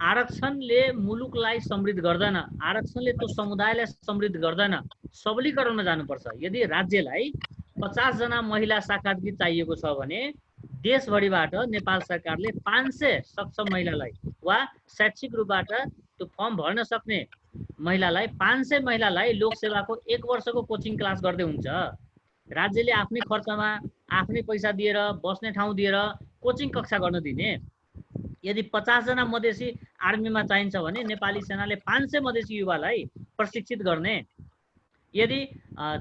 आरक्षणले मुलुकलाई समृद्ध गर्दैन, आरक्षणले त्यो समुदायलाई समृद्ध गर्दैन, सबलीकरणमा जानुपर्छ। यदि राज्यलाई 50 जना महिला साक्षात्कृत चाहिएको छ भने देशभरिबाट नेपाल सरकारले 500 सक्षम महिलालाई वा शैक्षिक रूपबाट त्यो फर्म भर्न सक्ने महिलालाई 500 महिलालाई लोकसेवाको 1 वर्षको कोचिङ क्लास गर्दै हुन्छ। राज्यले आफ्नै खर्चमा आफ्नै पैसा दिएर बस्ने ठाउँ दिएर कोचिङ कक्षा गर्न दिने। यदि 50 जना मधेसी आर्मीमा चाहिन्छ भने नेपाली सेनाले 500 मधेसी युवालाई प्रशिक्षित गर्ने। यदि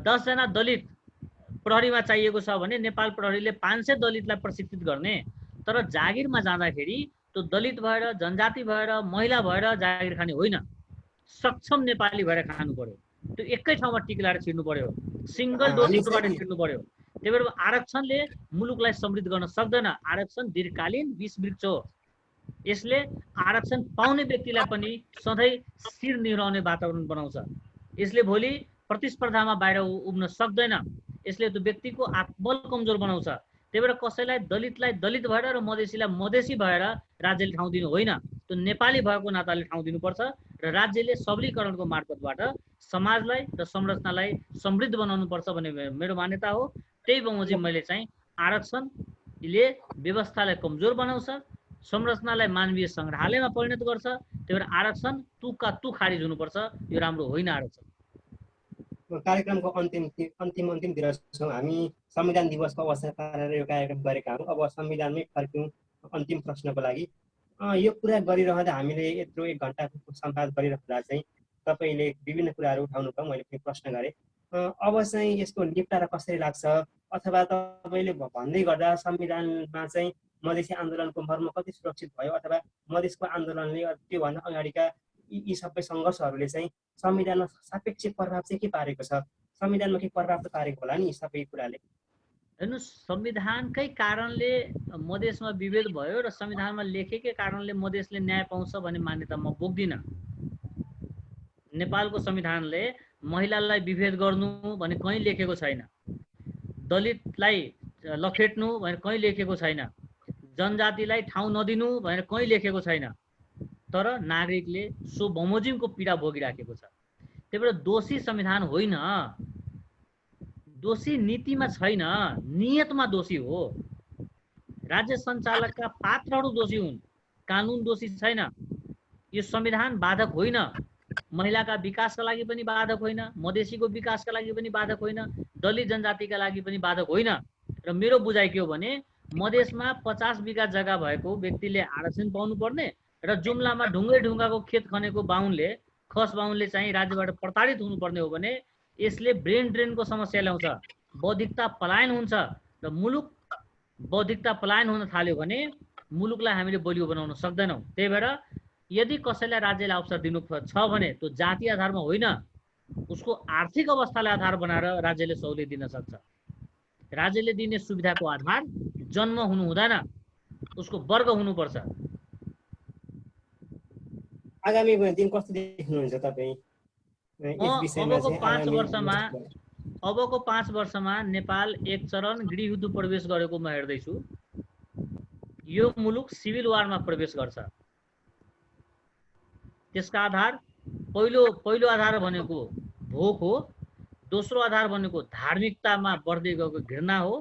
10 जना दलित प्रहरीमा चाहिएको छ भने नेपाल प्रहरीले 500 दलितलाई प्रशिक्षित गर्ने। तर जागिरमा जाँदाखेरि त्यो दलित भएर, जनजाति भएर, महिला भएर जागिर खाने होइन, सक्षम नेपाली भएर खानु पर्यो। त्यो एकै ठाउँमा टिक्लाएर छिर्नु पर्यो, सिंगल डोजबाट छिर्नु पर्यो। त्यही भएर आरक्षणले मुलुकलाई समृद्ध गर्न सक्दैन। आरक्षण दीर्घकालीन विष वृक्ष हो। यसले आरक्षण पाउने व्यक्तिलाई पनि सधैँ शिर निहुराउने वातावरण बनाउँछ। यसले भोलि प्रतिस्पर्धामा बाहिर उभ्न सक्दैन। यसले त्यो व्यक्तिको आत्मबल कमजोर बनाउँछ। त्यही भएर कसैलाई दलितलाई दलित भएर र मधेसीलाई मधेसी भएर राज्यले ठाउँ दिनु होइन, त्यो नेपाली भएको नाताले ठाउँ दिनुपर्छ। र राज्यले सबलीकरणको मार्फतबाट समाजलाई र संरचनालाई समृद्ध बनाउनुपर्छ भन्ने मेरो मान्यता हो। त्यही बमोजिम मैले चाहिँ आरक्षणले व्यवस्थालाई कमजोर बनाउँछ, संरचनालाई मानवीय सङ्ग्रहालयमा परिणत गर्छ। त्यही भएर आरक्षण तुका तु खारिज हुनुपर्छ, यो राम्रो होइन आरक्षण। कार्यक्रमको अन्तिमतिर छौँ हामी। संविधान दिवसको अवसर पारेर यो कार्यक्रम गरेका हौँ। अब संविधानमै फर्क्यौँ अन्तिम प्रश्नको लागि। यो कुरा गरिरहँदा हामीले यत्रो 1 घन्टाको संवाद गरिरहँदा चाहिँ तपाईँले विभिन्न कुराहरू उठाउनु भयो, मैले पनि प्रश्न गरेँ। अब चाहिँ यसको निपटारा कसरी लाग्छ, अथवा तपाईँले भन्दै गर्दा संविधानमा चाहिँ मधेसी आन्दोलनको मर्म कति सुरक्षित भयो, अथवा मधेसको आन्दोलनले त्योभन्दा अगाडिका यी सबै सङ्घर्षहरूले चाहिँ संविधानमा सापेक्ष प्रभाव चाहिँ के पारेको छ? संविधानमा के प्रभाव त पारेको होला नि सबै कुराले? हेर्नुहोस्, संविधानकै कारणले मधेसमा विभेद भयो र संविधानमा लेखेकै कारणले मधेसले न्याय पाउँछ भन्ने मान्यता म बोक्दिनँ। नेपालको संविधानले महिलालाई विभेद गर्नु भने कहीँ लेखेको छैन, दलितलाई लखेट्नु भनेर कहीँ लेखेको छैन, जनजातिलाई ठाउँ नदिनु भनेर कहीँ लेखेको छैन। तर नागरिकले सो बमोजिमको पीडा भोगिराखेको छ। त्यही भएर दोषी संविधान होइन, दोषी नीतिमा छैन, नियतमा दोषी हो। राज्य सञ्चालकका पात्रहरू दोषी हुन्, कानुन दोषी छैन। यो संविधान बाधक होइन, महिलाका विकासका लागि पनि बाधक होइन, मधेसीको विकासका लागि पनि बाधक होइन, दलित जनजातिका लागि पनि बाधक होइन। र मेरो बुझाइ के हो भने मधेसमा 50 बिघा जग्गा भएको व्यक्तिले आरक्षण पाउनुपर्ने र जुम्लामा ढुङ्गाको खेत खनेको बाहुनले, खस बाहुनले चाहिँ राज्यबाट प्रताडित हुनुपर्ने हो भने यसले ब्रेन ड्रेनको समस्या ल्याउँछ, बौद्धिकता पलायन हुन्छ। र मुलुक बौद्धिकता पलायन हुन थाल्यो भने मुलुकलाई हामीले बलियो बनाउन सक्दैनौँ। त्यही भएर यदि कसैलाई राज्यले अवसर दिनु छ भने त्यो जाति आधारमा होइन, उसको आर्थिक अवस्थालाई आधार बनाएर राज्यले सहुलियत दिन सक्छ। राज्यले दिने सुविधाको आधार जन्म हुनु हुँदैन, उसको वर्ग हुनुपर्छ। आगामी दिन कस्तो देख्नुहुन्छ तपाईँ यस विषयमा? अबको 5 वर्षमा नेपाल एक चरण गृहयुद्ध प्रवेश गरेको म हेर्दैछु। यो मुलुक सिभिल वारमा प्रवेश गर्छ। त्यसका आधार पहिलो आधार भनेको भोक हो, दोस्रो आधार भनेको धार्मिकतामा बढ्दै गएको घृणा हो,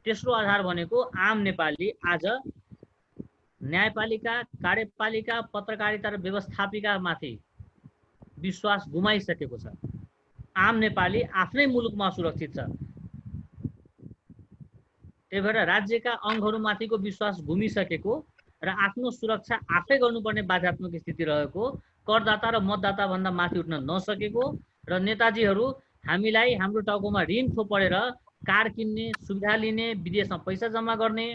तेस्रो आधार भनेको आम नेपाली आज न्यायपालिका, कार्यपालिका, पत्रकारिता र व्यवस्थापिकामाथि विश्वास गुमाइसकेको छ। आम नेपाली आफ्नै मुलुकमा सुरक्षित छ। त्यही भएर राज्यका अङ्गहरूमाथिको विश्वास गुमिसकेको र आफ्नो सुरक्षा आफै गर्नुपर्ने बाध्यात्मक स्थिति रहेको, करदाता र मतदाता भन्दा माथि उठ्न नसकेको र नेताजीहरू हामीलाई हाम्रो टाउकोमा ऋण थोपरेर कार किन्ने, सुविधा लिने, विदेशमा पैसा जम्मा गर्ने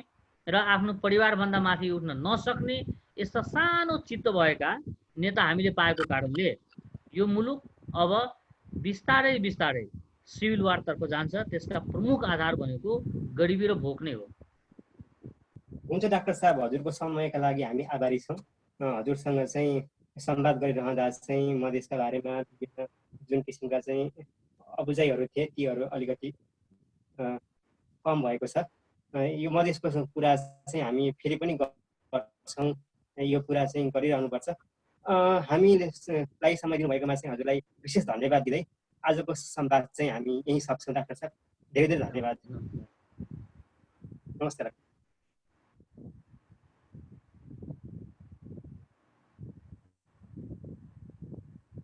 र आफ्नो परिवारभन्दा माथि उठ्न नसक्ने यस्ता सानो चित्त भएका नेता हामीले पाएको कारणले यो मुलुक अब बिस्तारै बिस्तारै सिभिल वारतर्फ जान्छ। त्यसका प्रमुख आधार भनेको गरिबी र भोक नै हो। हुन्छ डाक्टर साहब, हजुरको समयका लागि हामी आभारी छौँ। हजुरसँग चाहिँ संवाद गरिरहँदा चाहिँ मधेसका बारेमा विभिन्न जुन किसिमका चाहिँ अबुझाइहरू थिए तीहरू अलिकति कम भएको छ। यो मधेसको कुरा चाहिँ हामी फेरि पनि गर्छौँ, यो कुरा चाहिँ गरिरहनुपर्छ। हामीलाई समय दिनुभएकोमा चाहिँ हजुरलाई विशेष धन्यवाद दिँदै आजको संवाद चाहिँ हामी यहीँ सक्छौँ डाक्टर साहब। धेरै धेरै धन्यवाद। नमस्ते डाक्टर।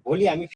भोलि हामी